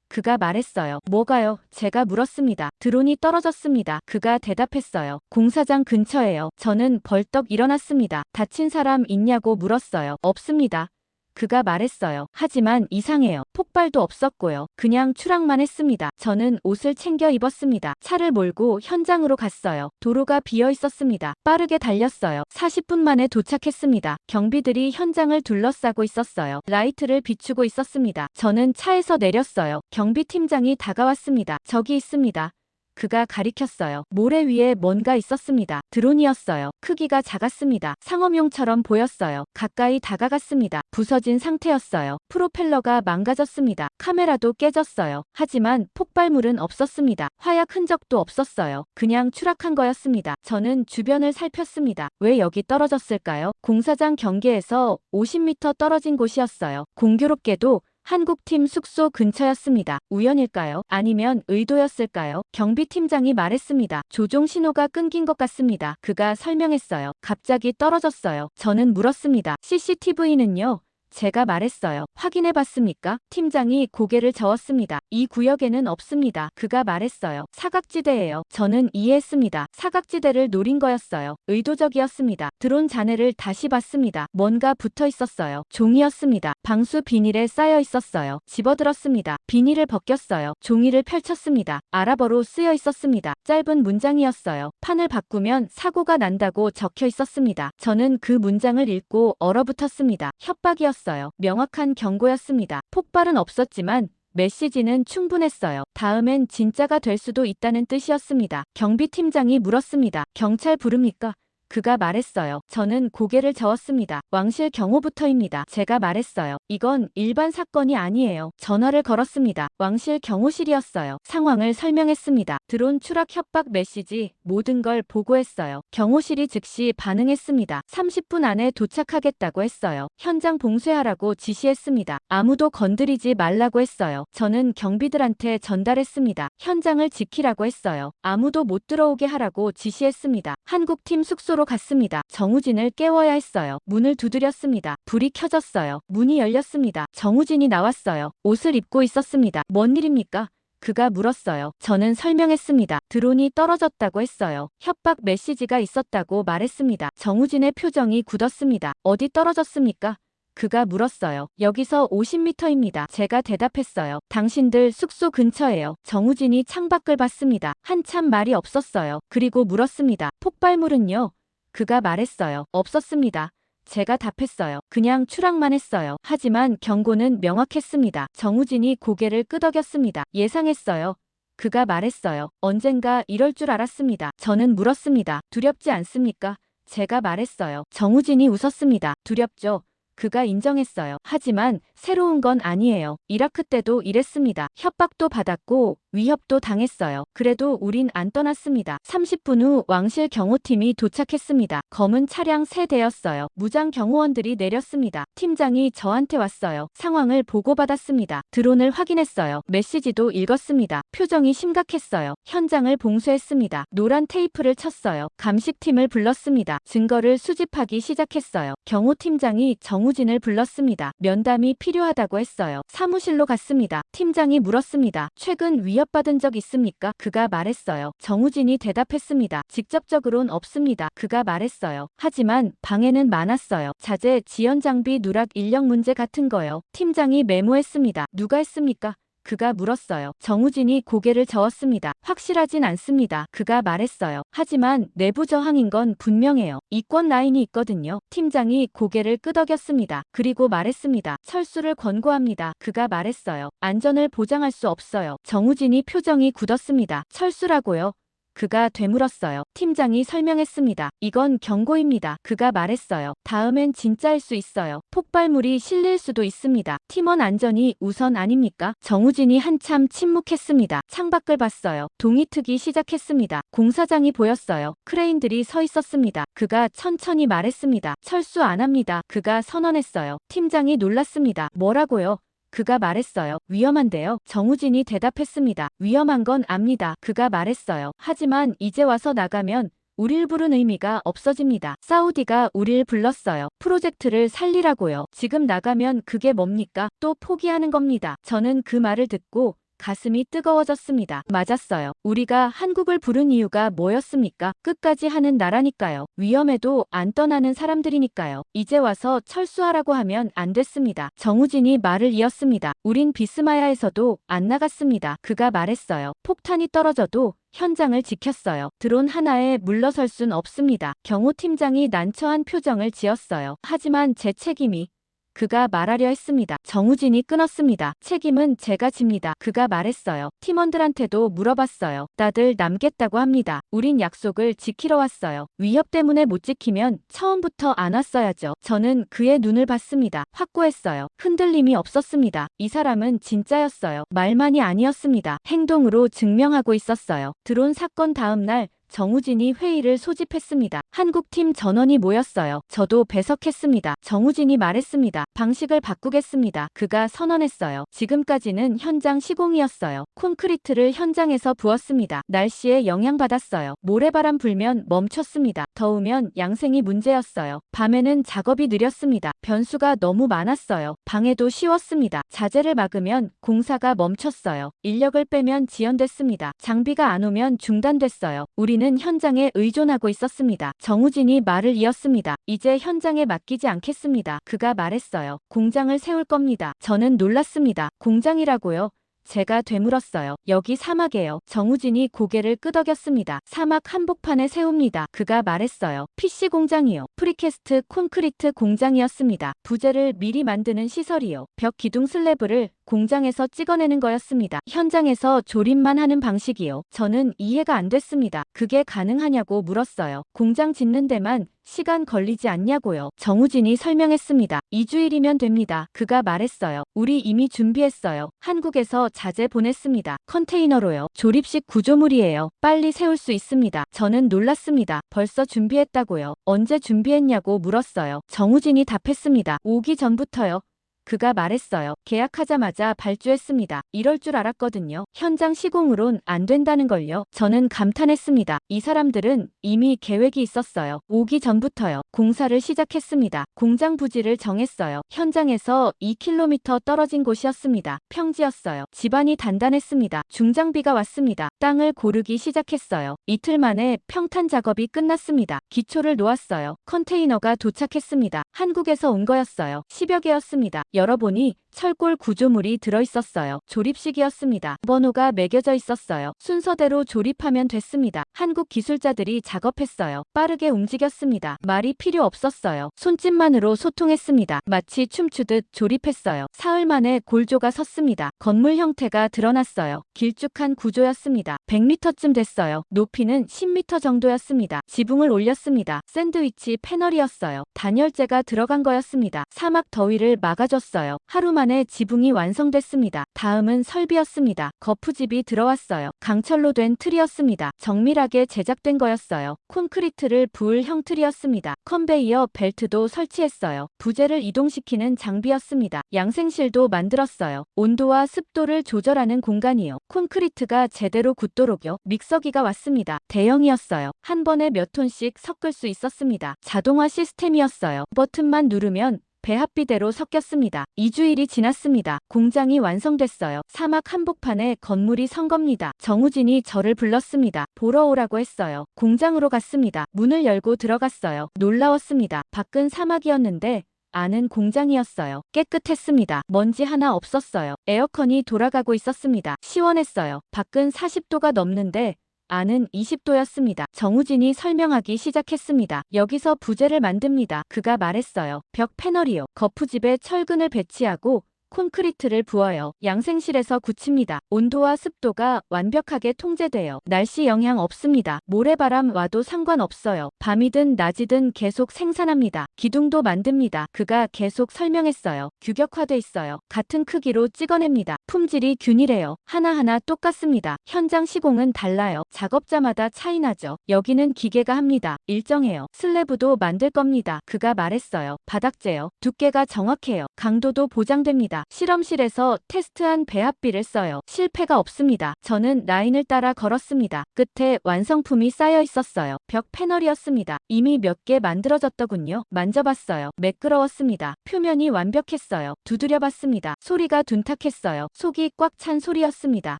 그가 말했어요. 뭐가요? 제가 물었습니다. 드론이 떨어졌습니다. 그가 대답했어요. 공사장 근처에요. 저는 벌떡 일어났습니다. 다친 사람 있냐고 물었어요. 없습니다. 그가 말했어요. 하지만 이상해요. 폭발도 없었고요. 그냥 추락만 했습니다. 저는 옷을 챙겨 입었습니다. 차를 몰고 현장으로 갔어요. 도로가 비어 있었습니다. 빠르게 달렸어요. 40분 만에 도착했습니다. 경비들이 현장을 둘러싸고 있었어요. 라이트를 비추고 있었습니다. 저는 차에서 내렸어요. 경비팀장이 다가왔습니다. 저기 있습니다. 그가 가리켰어요. 모래 위에 뭔가 있었습니다. 드론이었어요. 크기가 작았습니다. 상어용처럼 보였어요. 가까이 다가갔습니다. 부서진 상태였어요. 프로펠러가 망가졌습니다. 카메라도 깨졌어요. 하지만 폭발물은 없었습니다. 화약 흔적도 없었어요. 그냥 추락한 거였습니다. 저는 주변을 살폈습니다. 왜 여기 떨어졌을까요? 공사장 경계에서 50m 떨어진 곳이었어요. 공교롭게도 한국팀 숙소 근처였습니다. 우연일까요? 아니면 의도였을까요? 경비팀장이 말했습니다. 조종 신호가 끊긴 것 같습니다. 그가 설명했어요. 갑자기 떨어졌어요. 저는 물었습니다. CCTV는요? 제가 말했어요. 확인해봤습니까? 팀장이 고개를 저었습니다. 이 구역에는 없습니다. 그가 말했어요. 사각지대예요. 저는 이해했습니다. 사각지대를 노린 거였어요. 의도적이었습니다. 드론 잔해를 다시 봤습니다. 뭔가 붙어 있었어요. 종이였습니다. 방수 비닐에 쌓여 있었어요. 집어들었습니다. 비닐을 벗겼어요. 종이를 펼쳤습니다. 아랍어로 쓰여 있었습니다. 짧은 문장이었어요. 판을 바꾸면 사고가 난다고 적혀 있었습니다. 저는 그 문장을 읽고 얼어붙었습니다. 협박이었어요. 명확한 경고였습니다. 폭발은 없었지만 메시지는 충분했어요. 다음엔 진짜가 될 수도 있다는 뜻이었습니다. 경비팀장이 물었습니다. 경찰 부릅니까? 그가 말했어요. 저는 고개를 저었습니다. 왕실 경호부터입니다. 제가 말했어요. 이건 일반 사건이 아니에요. 전화를 걸었습니다. 왕실 경호실이었어요. 상황을 설명했습니다. 드론 추락 협박 메시지 모든 걸 보고했어요. 경호실이 즉시 반응했습니다. 30분 안에 도착하겠다고 했어요. 현장 봉쇄하라고 지시했습니다. 아무도 건드리지 말라고 했어요. 저는 경비들한테 전달했습니다. 현장을 지키라고 했어요. 아무도 못 들어오게 하라고 지시했습니다. 한국팀 숙소로 갔습니다. 정우진을 깨워야 했어요. 문을 두드렸습니다. 불이 켜졌어요. 문이 열렸습니다. 정우진이 나왔어요. 옷을 입고 있었습니다. 뭔 일입니까? 그가 물었어요. 저는 설명했습니다. 드론이 떨어졌다고 했어요. 협박 메시지가 있었다고 말했습니다. 정우진의 표정이 굳었습니다. 어디 떨어졌습니까? 그가 물었어요. 여기서 50m입니다. 제가 대답했어요. 당신들 숙소 근처예요. 정우진이 창밖을 봤습니다. 한참 말이 없었어요. 그리고 물었습니다. 폭발물은요? 그가 말했어요. 없었습니다. 제가 답했어요. 그냥 추락만 했어요. 하지만 경고는 명확했습니다. 정우진이 고개를 끄덕였습니다. 예상했어요. 그가 말했어요. 언젠가 이럴 줄 알았습니다. 저는 물었습니다. 두렵지 않습니까? 제가 말했어요. 정우진이 웃었습니다. 두렵죠. 그가 인정했어요. 하지만 새로운 건 아니에요. 이라크 때도 이랬습니다. 협박도 받았고 위협도 당했어요. 그래도 우린 안 떠났습니다. 30분 후 왕실 경호팀이 도착했습니다. 검은 차량 3대였어요. 무장 경호원들이 내렸습니다. 팀장이 저한테 왔어요. 상황을 보고받았습니다. 드론을 확인했어요. 메시지도 읽었습니다. 표정이 심각했어요. 현장을 봉쇄했습니다. 노란 테이프를 쳤어요. 감식팀을 불렀습니다. 증거를 수집하기 시작했어요. 경호팀장이 정우진을 불렀습니다. 면담이 필요하다고 했어요. 사무실로 갔습니다. 팀장이 물었습니다. 최근 위협받은 적 있습니까? 그가 말했어요. 정우진이 대답했습니다. 직접적으론 없습니다. 그가 말했어요. 하지만 방해는 많았어요. 자재, 지연 장비, 누락, 인력 문제 같은 거요. 팀장이 메모했습니다. 누가 했습니까? 그가 물었어요. 정우진이 고개를 저었습니다. 확실하진 않습니다. 그가 말했어요. 하지만 내부 저항인 건 분명해요. 이권 라인이 있거든요. 팀장이 고개를 끄덕였습니다. 그리고 말했습니다. 철수를 권고합니다. 그가 말했어요. 안전을 보장할 수 없어요. 정우진이 표정이 굳었습니다. 철수라고요? 그가 되물었어요. 팀장이 설명했습니다. 이건 경고입니다. 그가 말했어요. 다음엔 진짜일 수 있어요. 폭발물이 실릴 수도 있습니다. 팀원 안전이 우선 아닙니까? 정우진이 한참 침묵했습니다. 창밖을 봤어요. 동이 트기 시작했습니다. 공사장이 보였어요. 크레인들이 서 있었습니다. 그가 천천히 말했습니다. 철수 안 합니다. 그가 선언했어요. 팀장이 놀랐습니다. 뭐라고요? 그가 말했어요. 위험한데요. 정우진이 대답했습니다. 위험한 건 압니다. 그가 말했어요. 하지만 이제 와서 나가면 우릴 부른 의미가 없어집니다. 사우디가 우릴 불렀어요. 프로젝트를 살리라고요. 지금 나가면 그게 뭡니까? 또 포기하는 겁니다. 저는 그 말을 듣고 가슴이 뜨거워졌습니다. 맞았어요. 우리가 한국을 부른 이유가 뭐였습니까? 끝까지 하는 나라니까요. 위험해도 안 떠나는 사람들이니까요. 이제 와서 철수하라고 하면 안 됐습니다. 정우진이 말을 이었습니다. 우린 비스마야에서도 안 나갔습니다. 그가 말했어요. 폭탄이 떨어져도 현장을 지켰어요. 드론 하나에 물러설 순 없습니다. 경호팀장이 난처한 표정을 지었어요. 하지만 제 책임이 그가 말하려 했습니다. 정우진이 끊었습니다. 책임은 제가 집니다. 그가 말했어요. 팀원들한테도 물어봤어요. 다들 남겠다고 합니다. 우린 약속을 지키러 왔어요. 위협 때문에 못 지키면 처음부터 안 왔어야죠. 저는 그의 눈을 봤습니다. 확고했어요. 흔들림이 없었습니다. 이 사람은 진짜였어요. 말만이 아니었습니다. 행동으로 증명하고 있었어요. 드론 사건 다음 날 정우진이 회의를 소집했습니다. 한국팀 전원이 모였어요. 저도 배석했습니다. 정우진이 말했습니다. 방식을 바꾸겠습니다. 그가 선언했어요. 지금까지는 현장 시공이었어요. 콘크리트를 현장에서 부었습니다. 날씨에 영향받았어요. 모래바람 불면 멈췄습니다. 더우면 양생이 문제였어요. 밤에는 작업이 느렸습니다. 변수가 너무 많았어요. 방해도 쉬웠습니다. 자재를 막으면 공사가 멈췄어요. 인력을 빼면 지연됐습니다. 장비가 안 오면 중단됐어요. 우리는 현장에 의존하고 있었습니다. 정우진이 말을 이었습니다. 이제 현장에 맡기지 않겠습니다. 그가 말했어요. 공장을 세울 겁니다. 저는 놀랐습니다. 공장이라고요? 제가 되물었어요. 여기 사막이에요. 정우진이 고개를 끄덕였습니다. 사막 한복판에 세웁니다. 그가 말했어요. PC 공장이요. 프리캐스트 콘크리트 공장이었습니다. 부재를 미리 만드는 시설이요. 벽 기둥 슬래브를 공장에서 찍어내는 거였습니다. 현장에서 조립만 하는 방식이요. 저는 이해가 안 됐습니다. 그게 가능하냐고 물었어요. 공장 짓는 데만 시간 걸리지 않냐고요. 정우진이 설명했습니다. 2주일이면 됩니다. 그가 말했어요. 우리 이미 준비했어요. 한국에서 자재 보냈습니다. 컨테이너로요. 조립식 구조물이에요. 빨리 세울 수 있습니다. 저는 놀랐습니다. 벌써 준비했다고요. 언제 준비했냐고 물었어요. 정우진이 답했습니다. 오기 전부터요. 그가 말했어요. 계약하자마자 발주했습니다. 이럴 줄 알았거든요. 현장 시공으론 안 된다는 걸요. 저는 감탄했습니다. 이 사람들은 이미 계획이 있었어요. 오기 전부터요. 공사를 시작했습니다. 공장 부지를 정했어요. 현장에서 2km 떨어진 곳이었습니다. 평지였어요. 집안이 단단했습니다. 중장비가 왔습니다. 땅을 고르기 시작했어요. 이틀 만에 평탄 작업이 끝났습니다. 기초를 놓았어요. 컨테이너가 도착했습니다. 한국에서 온 거였어요. 10여 개였습니다. 열어보니 철골 구조물이 들어있었어요. 조립식이었습니다. 번호가 매겨져 있었어요. 순서대로 조립하면 됐습니다. 한국 기술자들이 작업했어요. 빠르게 움직였습니다. 말이 필요 없었어요. 손짓만으로 소통했습니다. 마치 춤추듯 조립했어요. 사흘 만에 골조가 섰습니다. 건물 형태가 드러났어요. 길쭉한 구조였습니다. 100m쯤 됐어요. 높이는 10m 정도였습니다. 지붕을 올렸습니다. 샌드위치 패널이었어요. 단열재가 들어간 거였습니다. 사막 더위를 막아줬어요. 하루 만에 지붕이 완성됐습니다. 다음은 설비였습니다. 거푸집이 들어왔어요. 강철로 된 틀이었습니다. 정밀하게 제작된 거였어요. 콘크리트를 부을 형 틀이었습니다. 컨베이어 벨트도 설치했어요. 부재를 이동시키는 장비였습니다. 양생실도 만들었어요. 온도와 습도를 조절하는 공간이요. 콘크리트가 제대로 굳도록요. 믹서기가 왔습니다. 대형이었어요. 한 번에 몇 톤씩 섞을 수 있었습니다. 자동화 시스템이었어요. 버튼만 누르면 배합비대로 섞였습니다. 2주일이 지났습니다. 공장이 완성됐어요. 사막 한복판에 건물이 선 겁니다. 정우진이 저를 불렀습니다. 보러 오라고 했어요. 공장으로 갔습니다. 문을 열고 들어갔어요. 놀라웠습니다. 밖은 사막이었는데 안은 공장이었어요. 깨끗했습니다. 먼지 하나 없었어요. 에어컨이 돌아가고 있었습니다. 시원했어요. 밖은 40도가 넘는데 안은 20도였습니다. 정우진이 설명하기 시작했습니다. 여기서 부재를 만듭니다. 그가 말했어요. 벽 패널이요. 거푸집에 철근을 배치하고 콘크리트를 부어요. 양생실에서 굳힙니다. 온도와 습도가 완벽하게 통제돼요. 날씨 영향 없습니다. 모래바람 와도 상관없어요. 밤이든 낮이든 계속 생산합니다. 기둥도 만듭니다. 그가 계속 설명했어요. 규격화돼 있어요. 같은 크기로 찍어냅니다. 품질이 균일해요. 하나하나 똑같습니다. 현장 시공은 달라요. 작업자마다 차이나죠. 여기는 기계가 합니다. 일정해요. 슬래브도 만들 겁니다. 그가 말했어요. 바닥재요. 두께가 정확해요. 강도도 보장됩니다. 실험실에서 테스트한 배합비를 써요. 실패가 없습니다. 저는 라인을 따라 걸었습니다. 끝에 완성품이 쌓여 있었어요. 벽 패널이었습니다. 이미 몇 개 만들어졌더군요. 만져봤어요. 매끄러웠습니다. 표면이 완벽했어요. 두드려봤습니다. 소리가 둔탁했어요. 속이 꽉 찬 소리였습니다.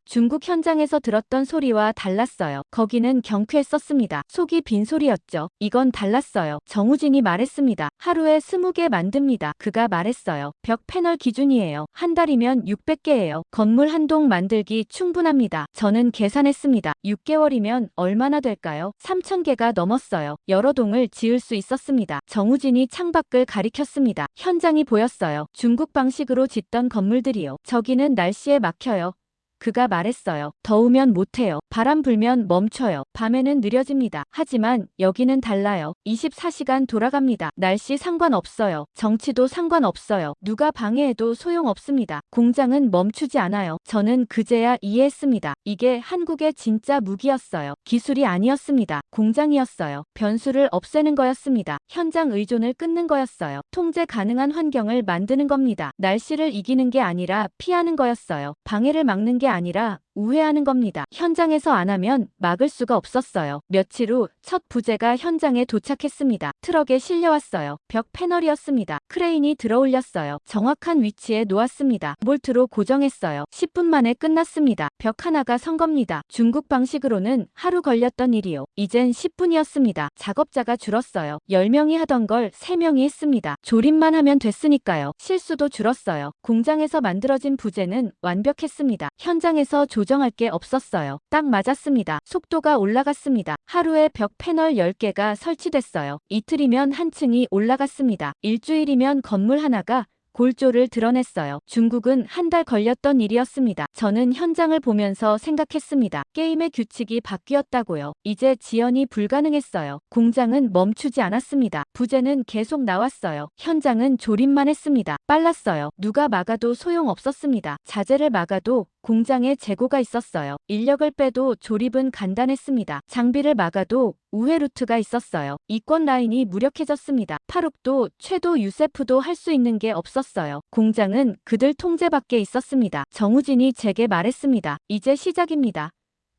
중국 현장에서 들었던 소리와 달랐어요. 거기는 경쾌했었습니다. 속이 빈 소리였죠. 이건 달랐어요. 정우진이 말했습니다. 하루에 20개 만듭니다. 그가 말했어요. 벽 패널 기준이에요. 한 달이면 600개예요. 건물 한 동 만들기 충분합니다. 저는 계산했습니다. 6개월이면 얼마나 될까요? 3000개가 넘었어요. 여러 동을 지을 수 있었습니다. 정우진이 창밖을 가리켰습니다. 현장이 보였어요. 중국 방식으로 짓던 건물들이요. 저기는 날씨에 막혀요. 그가 말했어요. 더우면 못해요. 바람 불면 멈춰요. 밤에는 느려집니다. 하지만 여기는 달라요. 24시간 돌아갑니다. 날씨 상관없어요. 정치도 상관없어요. 누가 방해해도 소용없습니다. 공장은 멈추지 않아요. 저는 그제야 이해했습니다. 이게 한국의 진짜 무기였어요. 기술이 아니었습니다. 공장이었어요. 변수를 없애는 거였습니다. 현장 의존을 끊는 거였어요. 통제 가능한 환경을 만드는 겁니다. 날씨를 이기는 게 아니라 피하는 거였어요. 방해를 막는 게 아니라 우회하는 겁니다. 현장에서 안 하면 막을 수가 없었어요. 며칠 후 첫 부재가 현장에 도착했습니다. 트럭에 실려왔어요. 벽 패널이었습니다. 크레인이 들어올렸어요. 정확한 위치에 놓았습니다. 볼트로 고정했어요. 10분 만에 끝났습니다. 벽 하나가 선 겁니다. 중국 방식으로는 하루 걸렸던 일이요. 이젠 10분이었습니다. 작업자가 줄었어요. 10명이 하던 걸 3명이 했습니다. 조립만 하면 됐으니까요. 실수도 줄었어요. 공장에서 만들어진 부재는 완벽했습니다. 현장에서 조정할 게 없었어요. 딱 맞았습니다. 속도가 올라갔습니다. 하루에 벽 패널 10개가 설치됐어요. 이틀이면 한 층이 올라갔습니다. 일주일이면 건물 하나가 골조를 드러냈어요. 중국은 한 달 걸렸던 일이었습니다. 저는 현장을 보면서 생각했습니다. 게임의 규칙이 바뀌었다고요. 이제 지연이 불가능했어요. 공장은 멈추지 않았습니다. 부재는 계속 나왔어요. 현장은 조립만 했습니다. 빨랐어요. 누가 막아도 소용없었습니다. 자재를 막아도 공장에 재고가 있었어요. 인력을 빼도 조립은 간단했습니다. 장비를 막아도 우회 루트가 있었어요. 이권 라인이 무력해졌습니다. 파룩도 최도 유세프도 할 수 있는 게 없었어요. 공장은 그들 통제 밖에 있었습니다. 정우진이 제게 말했습니다. 이제 시작입니다.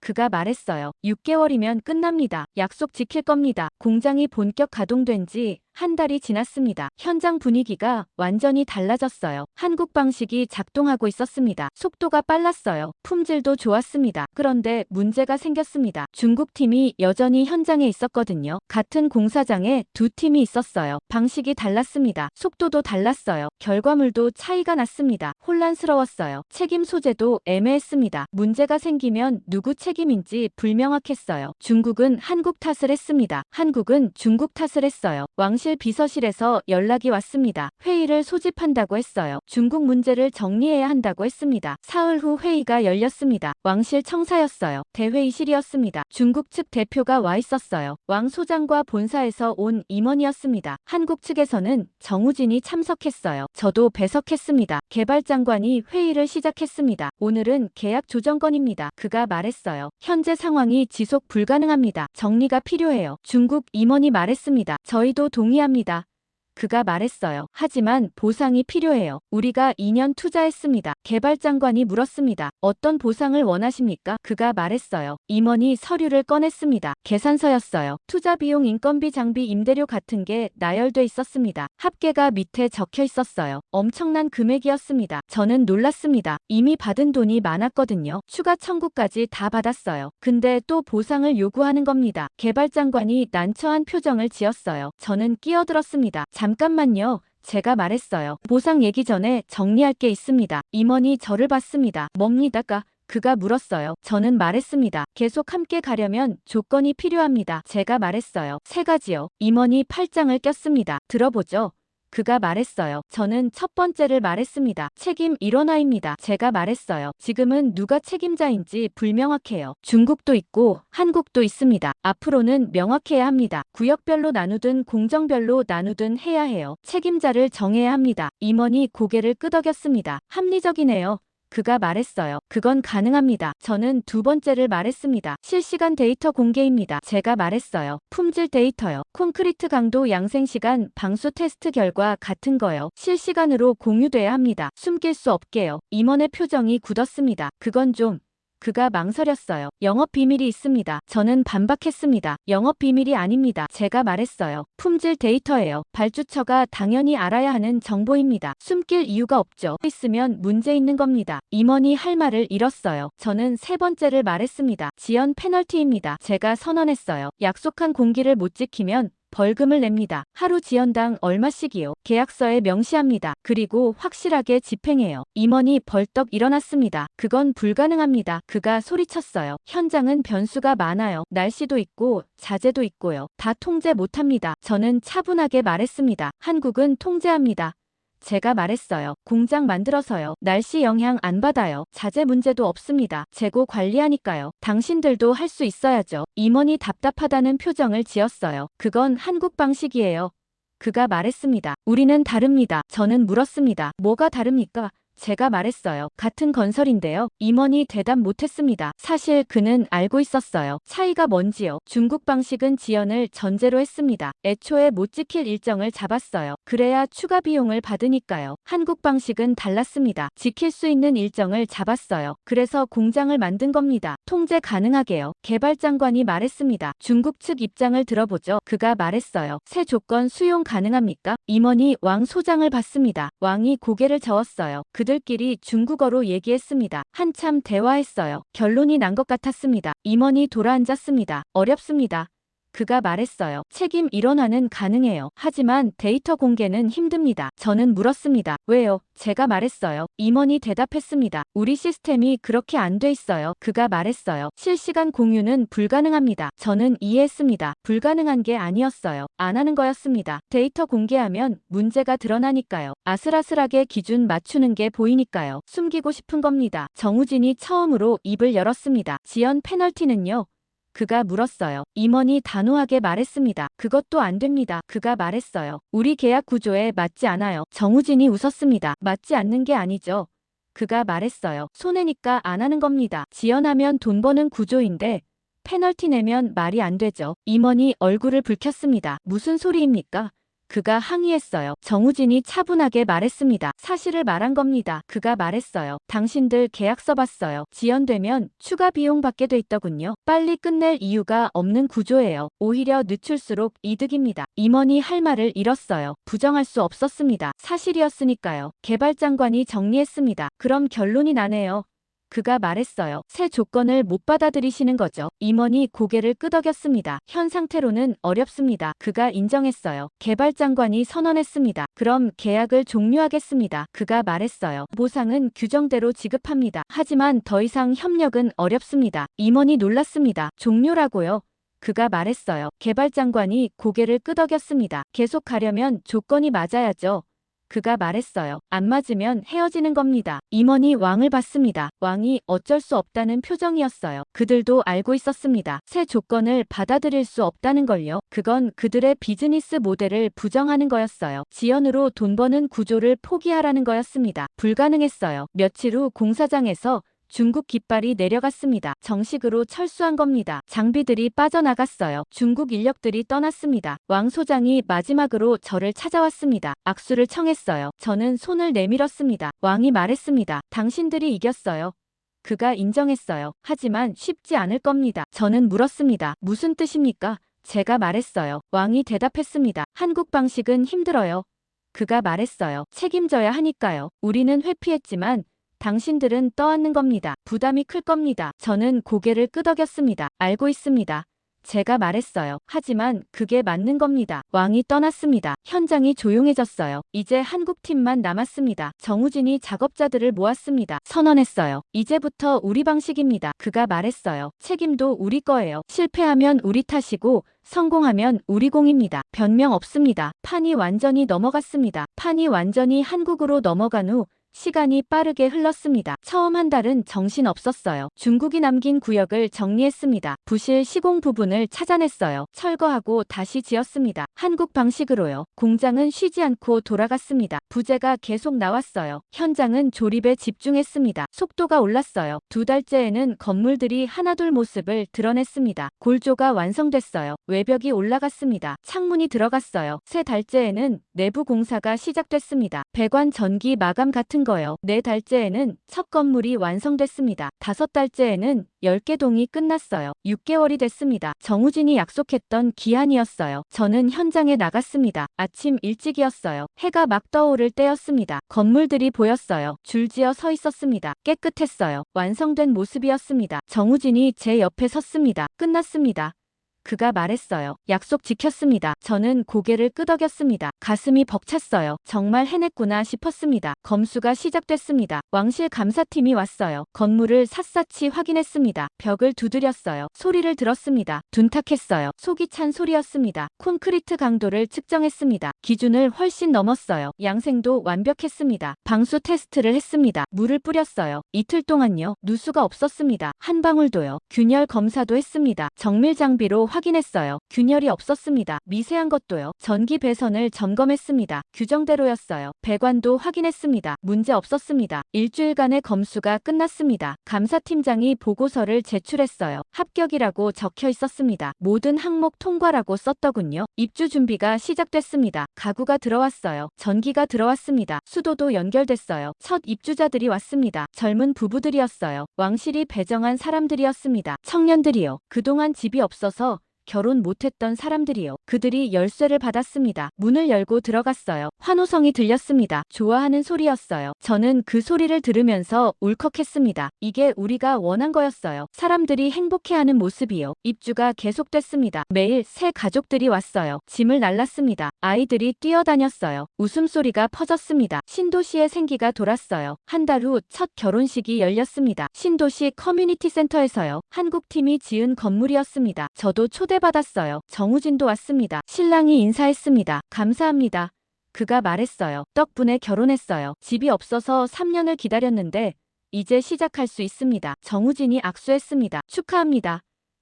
그가 말했어요. 6개월이면 끝납니다. 약속 지킬 겁니다. 공장이 본격 가동된 지 한 달이 지났습니다. 현장 분위기가 완전히 달라졌어요. 한국 방식이 작동하고 있었습니다. 속도가 빨랐어요. 품질도 좋았습니다. 그런데 문제가 생겼습니다. 중국 팀이 여전히 현장에 있었거든요. 같은 공사장에 두 팀이 있었어요. 방식이 달랐습니다. 속도도 달랐어요. 결과물도 차이가 났습니다. 혼란스러웠어요. 책임 소재도 애매했습니다. 문제가 생기면 누구 책임인지 불명확했어요. 중국은 한국 탓을 했습니다. 한국은 중국 탓을 했어요. 왕실 비서실에서 연락이 왔습니다. 회의를 소집한다고 했어요. 중국 문제를 정리해야 한다고 했습니다. 사흘 후 회의가 열렸습니다. 왕실 청사였어요. 대회의실이었습니다. 중국 측 대표가 와 있었어요. 왕 소장과 본사에서 온 임원이었습니다. 한국 측에서는 정우진이 참석했어요. 저도 배석했습니다. 개발장관이 회의를 시작했습니다. 오늘은 계약 조정건입니다. 그가 말했어요. 현재 상황이 지속 불가능합니다. 정리가 필요해요. 중국 임원이 말했습니다. 저희도 동의합니다. 그가 말했어요. 하지만 보상이 필요해요. 우리가 2년 투자했습니다. 개발장관이 물었습니다. 어떤 보상을 원하십니까? 그가 말했어요. 임원이 서류를 꺼냈습니다. 계산서였어요. 투자 비용, 인건비, 장비, 임대료 같은 게 나열돼 있었습니다. 합계가 밑에 적혀 있었어요. 엄청난 금액이었습니다. 저는 놀랐습니다. 이미 받은 돈이 많았거든요. 추가 청구까지 다 받았어요. 근데 또 보상을 요구하는 겁니다. 개발장관이 난처한 표정을 지었어요. 저는 끼어들었습니다. 잠깐만요. 제가 말했어요. 보상 얘기 전에 정리할 게 있습니다. 임원이 저를 봤습니다. 뭡니까? 그가 물었어요. 저는 말했습니다. 계속 함께 가려면 조건이 필요합니다. 제가 말했어요. 3가지요. 임원이 팔짱을 꼈습니다. 들어보죠. 그가 말했어요. 저는 첫 번째를 말했습니다. 책임 일원화입니다. 제가 말했어요. 지금은 누가 책임자인지 불명확해요. 중국도 있고 한국도 있습니다. 앞으로는 명확해야 합니다. 구역별로 나누든 공정별로 나누든 해야 해요. 책임자를 정해야 합니다. 임원이 고개를 끄덕였습니다. 합리적이네요. 그가 말했어요. 그건 가능합니다. 저는 두 번째를 말했습니다. 실시간 데이터 공개입니다. 제가 말했어요. 품질 데이터요. 콘크리트 강도, 양생시간, 방수 테스트 결과 같은 거요. 실시간으로 공유돼야 합니다. 숨길 수 없게요. 임원의 표정이 굳었습니다. 그건 좀... 그가 망설였어요. 영업 비밀이 있습니다. 저는 반박했습니다. 영업 비밀이 아닙니다. 제가 말했어요. 품질 데이터예요. 발주처가 당연히 알아야 하는 정보입니다. 숨길 이유가 없죠. 있으면 문제 있는 겁니다. 임원이 할 말을 잃었어요. 저는 3번째를 말했습니다. 지연 페널티입니다. 제가 선언했어요. 약속한 공기를 못 지키면 벌금을 냅니다. 하루 지연당 얼마씩이요. 계약서에 명시합니다. 그리고 확실하게 집행해요. 임원이 벌떡 일어났습니다. 그건 불가능합니다. 그가 소리쳤어요. 현장은 변수가 많아요. 날씨도 있고 자재도 있고요. 다 통제 못합니다. 저는 차분하게 말했습니다. 한국은 통제합니다. 제가 말했어요. 공장 만들어서요. 날씨 영향 안 받아요. 자재 문제도 없습니다. 재고 관리하니까요. 당신들도 할 수 있어야죠. 임원이 답답하다는 표정을 지었어요. 그건 한국 방식이에요. 그가 말했습니다. 우리는 다릅니다. 저는 물었습니다. 뭐가 다릅니까? 제가 말했어요. 같은 건설인데요. 임원이 대답 못했습니다. 사실 그는 알고 있었어요. 차이가 뭔지요. 중국 방식은 지연을 전제로 했습니다. 애초에 못 지킬 일정을 잡았어요. 그래야 추가 비용을 받으니까요. 한국 방식은 달랐습니다. 지킬 수 있는 일정을 잡았어요. 그래서 공장을 만든 겁니다. 통제 가능하게요. 개발장관이 말했습니다. 중국 측 입장을 들어보죠. 그가 말했어요. 새 조건 수용 가능합니까? 임원이 왕 소장을 봤습니다. 왕이 고개를 저었어요. 그들끼리 중국어로 얘기했습니다. 한참 대화했어요. 결론이 난 것 같았습니다. 임원이 돌아앉았습니다. 어렵습니다. 그가 말했어요. 책임 일원화는 가능해요. 하지만 데이터 공개는 힘듭니다. 저는 물었습니다. 왜요? 제가 말했어요. 임원이 대답했습니다. 우리 시스템이 그렇게 안 돼 있어요. 그가 말했어요. 실시간 공유는 불가능합니다. 저는 이해했습니다. 불가능한 게 아니었어요. 안 하는 거였습니다. 데이터 공개하면 문제가 드러나니까요. 아슬아슬하게 기준 맞추는 게 보이니까요. 숨기고 싶은 겁니다. 정우진이 처음으로 입을 열었습니다. 지연 페널티는요? 그가 물었어요. 임원이 단호하게 말했습니다. 그것도 안 됩니다. 그가 말했어요. 우리 계약 구조에 맞지 않아요. 정우진이 웃었습니다. 맞지 않는 게 아니죠. 그가 말했어요. 손해니까 안 하는 겁니다. 지연하면 돈 버는 구조인데 페널티 내면 말이 안 되죠. 임원이 얼굴을 붉혔습니다. 무슨 소리입니까? 그가 항의했어요. 정우진이 차분하게 말했습니다. 사실을 말한 겁니다. 그가 말했어요. 당신들 계약서 봤어요. 지연되면 추가 비용 받게 돼 있더군요. 빨리 끝낼 이유가 없는 구조예요. 오히려 늦출수록 이득입니다. 임원이 할 말을 잃었어요. 부정할 수 없었습니다. 사실이었으니까요. 개발장관이 정리했습니다. 그럼 결론이 나네요. 그가 말했어요. 새 조건을 못 받아들이시는 거죠. 임원이 고개를 끄덕였습니다. 현 상태로는 어렵습니다. 그가 인정했어요. 개발장관이 선언했습니다. 그럼 계약을 종료하겠습니다. 그가 말했어요. 보상은 규정대로 지급합니다. 하지만 더 이상 협력은 어렵습니다. 임원이 놀랐습니다. 종료라고요? 그가 말했어요. 개발장관이 고개를 끄덕였습니다. 계속 가려면 조건이 맞아야죠. 그가 말했어요. 안 맞으면 헤어지는 겁니다. 임원이 왕을 봤습니다. 왕이 어쩔 수 없다는 표정이었어요. 그들도 알고 있었습니다. 새 조건을 받아들일 수 없다는 걸요. 그건 그들의 비즈니스 모델을 부정하는 거였어요. 지연으로 돈 버는 구조를 포기하라는 거였습니다. 불가능했어요. 며칠 후 공사장에서 중국 깃발이 내려갔습니다. 정식으로 철수한 겁니다. 장비들이 빠져나갔어요. 중국 인력들이 떠났습니다. 왕 소장이 마지막으로 저를 찾아왔습니다. 악수를 청했어요. 저는 손을 내밀었습니다. 왕이 말했습니다. 당신들이 이겼어요. 그가 인정했어요. 하지만 쉽지 않을 겁니다. 저는 물었습니다. 무슨 뜻입니까? 제가 말했어요. 왕이 대답했습니다. 한국 방식은 힘들어요. 그가 말했어요. 책임져야 하니까요. 우리는 회피했지만 당신들은 떠안는 겁니다. 부담이 클 겁니다. 저는 고개를 끄덕였습니다. 알고 있습니다. 제가 말했어요. 하지만 그게 맞는 겁니다. 왕이 떠났습니다. 현장이 조용해졌어요. 이제 한국 팀만 남았습니다. 정우진이 작업자들을 모았습니다. 선언했어요. 이제부터 우리 방식입니다. 그가 말했어요. 책임도 우리 거예요. 실패하면 우리 탓이고 성공하면 우리 공입니다. 변명 없습니다. 판이 완전히 넘어갔습니다. 판이 완전히 한국으로 넘어간 후 시간이 빠르게 흘렀습니다. 처음 한 달은 정신 없었어요. 중국이 남긴 구역을 정리했습니다. 부실 시공 부분을 찾아냈어요. 철거하고 다시 지었습니다. 한국 방식으로요. 공장은 쉬지 않고 돌아갔습니다. 부재가 계속 나왔어요. 현장은 조립에 집중했습니다. 속도가 올랐어요. 2달째에는 건물들이 하나둘 모습을 드러냈습니다. 골조가 완성됐어요. 외벽이 올라갔습니다. 창문이 들어갔어요. 3달째에는 내부 공사가 시작됐습니다. 배관 전기 마감 같은 거요. 4달째에는 첫 건물이 완성됐습니다. 5달째에는 10개 동이 끝났어요. 6개월이 됐습니다. 정우진이 약속했던 기한이었어요. 저는 현장에 나갔습니다. 아침 일찍이었어요. 해가 막 떠오를 때였습니다. 건물들이 보였어요. 줄지어 서 있었습니다. 깨끗했어요. 완성된 모습이었습니다. 정우진이 제 옆에 섰습니다. 끝났습니다. 그가 말했어요. 약속 지켰습니다. 저는 고개를 끄덕였습니다. 가슴이 벅찼어요. 정말 해냈구나 싶었습니다. 검수가 시작됐습니다. 왕실 감사팀이 왔어요. 건물을 샅샅이 확인했습니다. 벽을 두드렸어요. 소리를 들었습니다. 둔탁했어요. 속이 찬 소리였습니다. 콘크리트 강도를 측정했습니다. 기준을 훨씬 넘었어요. 양생도 완벽했습니다. 방수 테스트를 했습니다. 물을 뿌렸어요. 이틀 동안요. 누수가 없었습니다. 한 방울도요. 균열 검사도 했습니다. 정밀 장비로 확인했어요. 균열이 없었습니다. 미세한 것도요. 전기 배선을 점검했습니다. 규정대로였어요. 배관도 확인했습니다. 문제 없었습니다. 일주일간의 검수가 끝났습니다. 감사팀장이 보고서를 제출했어요. 합격이라고 적혀 있었습니다. 모든 항목 통과라고 썼더군요. 입주 준비가 시작됐습니다. 가구가 들어왔어요. 전기가 들어왔습니다. 수도도 연결됐어요. 첫 입주자들이 왔습니다. 젊은 부부들이었어요. 왕실이 배정한 사람들이었습니다. 청년들이요. 그동안 집이 없어서 결혼 못했던 사람들이요. 그들이 열쇠를 받았습니다. 문을 열고 들어갔어요. 환호성이 들렸습니다. 좋아하는 소리였어요. 저는 그 소리를 들으면서 울컥했습니다. 이게 우리가 원한 거였어요. 사람들이 행복해하는 모습이요. 입주가 계속됐습니다. 매일 새 가족들이 왔어요. 짐을 날랐습니다. 아이들이 뛰어다녔어요. 웃음소리가 퍼졌습니다. 신도시의 생기가 돌았어요. 한 달 후 첫 결혼식이 열렸습니다. 신도시 커뮤니티 센터에서요. 한국팀이 지은 건물이었습니다. 저도 초대받았어요. 정우진도 왔습니다. 신랑이 인사했습니다. 감사합니다. 그가 말했어요. 덕분에 결혼했어요. 집이 없어서 3년을 기다렸는데 이제 시작할 수 있습니다. 정우진이 악수했습니다. 축하합니다.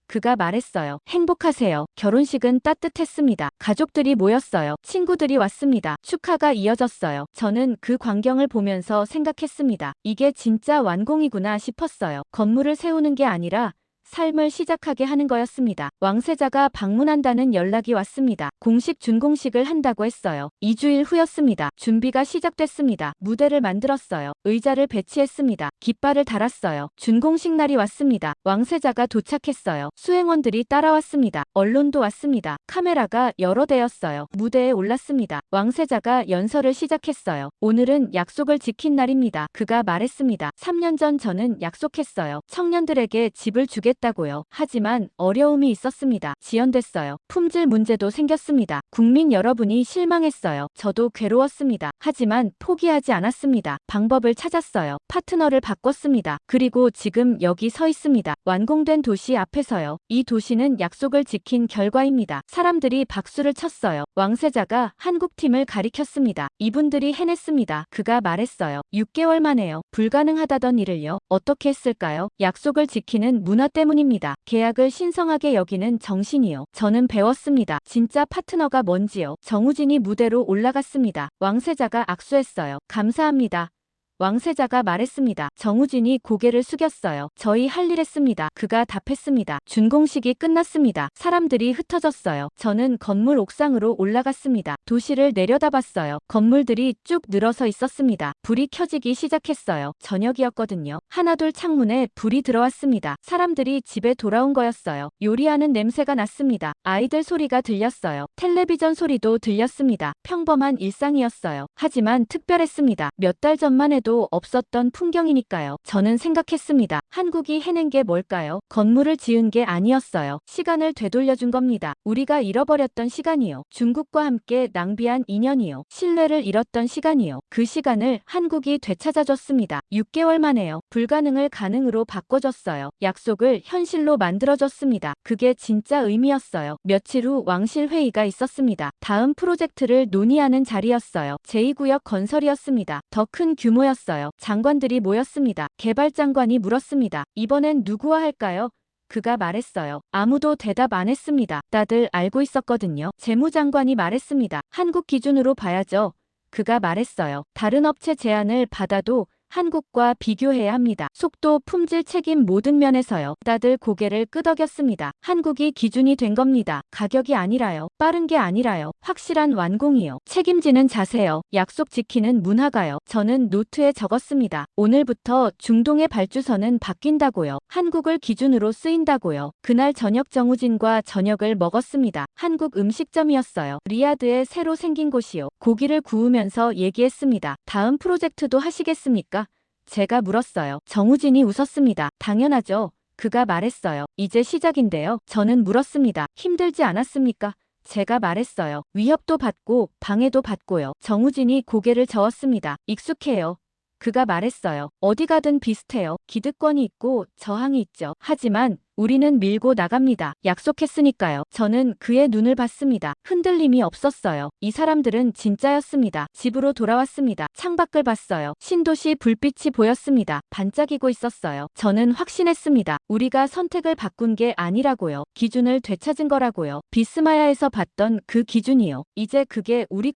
그가 말했어요. 행복하세요. 결혼식은 따뜻했습니다. 가족들이 모였어요. 친구들이 왔습니다. 축하가 이어졌어요. 저는 그 광경을 보면서 생각했습니다. 이게 진짜 완공이구나 싶었어요. 건물을 세우는 게 아니라 삶을 시작하게 하는 거였습니다. 왕세자가 방문한다는 연락이 왔습니다. 공식 준공식을 한다고 했어요. 2주일 후였습니다. 준비가 시작됐습니다. 무대를 만들었어요. 의자를 배치했습니다. 깃발을 달았어요. 준공식 날이 왔습니다. 왕세자가 도착했어요. 수행원들이 따라왔습니다. 언론도 왔습니다. 카메라가 여러 대였어요. 무대에 올랐습니다. 왕세자가 연설을 시작했어요. 오늘은 약속을 지킨 날입니다. 그가 말했습니다. 3년 전 저는 약속했어요. 청년들에게 집을 주겠다고요. 하지만 어려움이 있었습니다. 지연됐어요. 품질 문제도 생겼습니다. 국민 여러분이 실망했어요. 저도 괴로웠습니다. 하지만 포기하지 않았습니다. 방법을 찾았어요. 파트너를 바꿨습니다. 그리고 지금 여기 서 있습니다. 완공된 도시 앞에서요. 이 도시는 약속을 지킨 결과입니다. 사람들이 박수를 쳤어요. 왕세자가 한국팀을 가리켰습니다. 이분들이 해냈습니다. 그가 말했어요. 6개월 만에요. 불가능하다던 일을요. 어떻게 했을까요? 약속을 지키는 문화 때문입니다. 계약을 신성하게 여기는 정신이요. 저는 배웠습니다. 진짜 파트너가 뭔지요. 정우진이 무대로 올라갔습니다. 왕세자가 악수했어요. 감사합니다. 왕세자가 말했습니다. 정우진이 고개를 숙였어요. 저희 할 일 했습니다. 그가 답했습니다. 준공식이 끝났습니다. 사람들이 흩어졌어요. 저는 건물 옥상으로 올라갔습니다. 도시를 내려다봤어요. 건물들이 쭉 늘어서 있었습니다. 불이 켜지기 시작했어요. 저녁이었거든요. 하나둘 창문에 불이 들어왔습니다. 사람들이 집에 돌아온 거였어요. 요리하는 냄새가 났습니다. 아이들 소리가 들렸어요. 텔레비전 소리도 들렸습니다. 평범한 일상이었어요. 하지만 특별했습니다. 몇 달 전만 해도 없었던 풍경이니까요. 저는 생각했습니다. 한국이 해낸 게 뭘까요? 건물을 지은 게 아니었어요. 시간을 되돌려준 겁니다. 우리가 잃어버렸던 시간이요. 중국과 함께 낭비한 2년이요. 신뢰를 잃었던 시간이요. 그 시간을 한국이 되찾아줬습니다. 6개월 만에요. 불가능을 가능으로 바꿔줬어요. 약속을 현실로 만들어줬습니다. 그게 진짜 의미였어요. 며칠 후 왕실 회의가 있었습니다. 다음 프로젝트를 논의하는 자리였어요. 제2구역 건설이었습니다. 더 큰 규모였어요. 장관들이 모였습니다. 개발장관이 물었습니다. 이번엔 누구와 할까요? 그가 말했어요. 아무도 대답 안 했습니다. 다들 알고 있었거든요. 재무장관이 말했습니다. 한국 기준으로 봐야죠. 그가 말했어요. 다른 업체 제안을 받아도 한국과 비교해야 합니다. 속도, 품질, 책임 모든 면에서요. 다들 고개를 끄덕였습니다. 한국이 기준이 된 겁니다. 가격이 아니라요. 빠른 게 아니라요. 확실한 완공이요. 책임지는 자세요. 약속 지키는 문화가요. 저는 노트에 적었습니다. 오늘부터 중동의 발주선은 바뀐다고요. 한국을 기준으로 쓰인다고요. 그날 저녁 정우진과 저녁을 먹었습니다. 한국 음식점이었어요. 리야드에 새로 생긴 곳이요. 고기를 구우면서 얘기했습니다. 다음 프로젝트도 하시겠습니까? 제가 물었어요. 정우진이 웃었습니다. 당연하죠. 그가 말했어요. 이제 시작인데요. 저는 물었습니다. 힘들지 않았습니까? 제가 말했어요. 위협도 받고 방해도 받고요. 정우진이 고개를 저었습니다. 익숙해요. 그가 말했어요. 어디 가든 비슷해요. 기득권이 있고 저항이 있죠. 하지만 우리는 밀고 나갑니다. 약속했으니까요. 저는 그의 눈을 봤습니다. 흔들림이 없었어요. 이 사람들은 진짜였습니다. 집으로 돌아왔습니다. 창밖을 봤어요. 신도시 불빛이 보였습니다. 반짝이고 있었어요. 저는 확신했습니다. 우리가 선택을 바꾼 게 아니라고요. 기준을 되찾은 거라고요. 비스마야에서 봤던 그 기준이요. 이제 그게 우리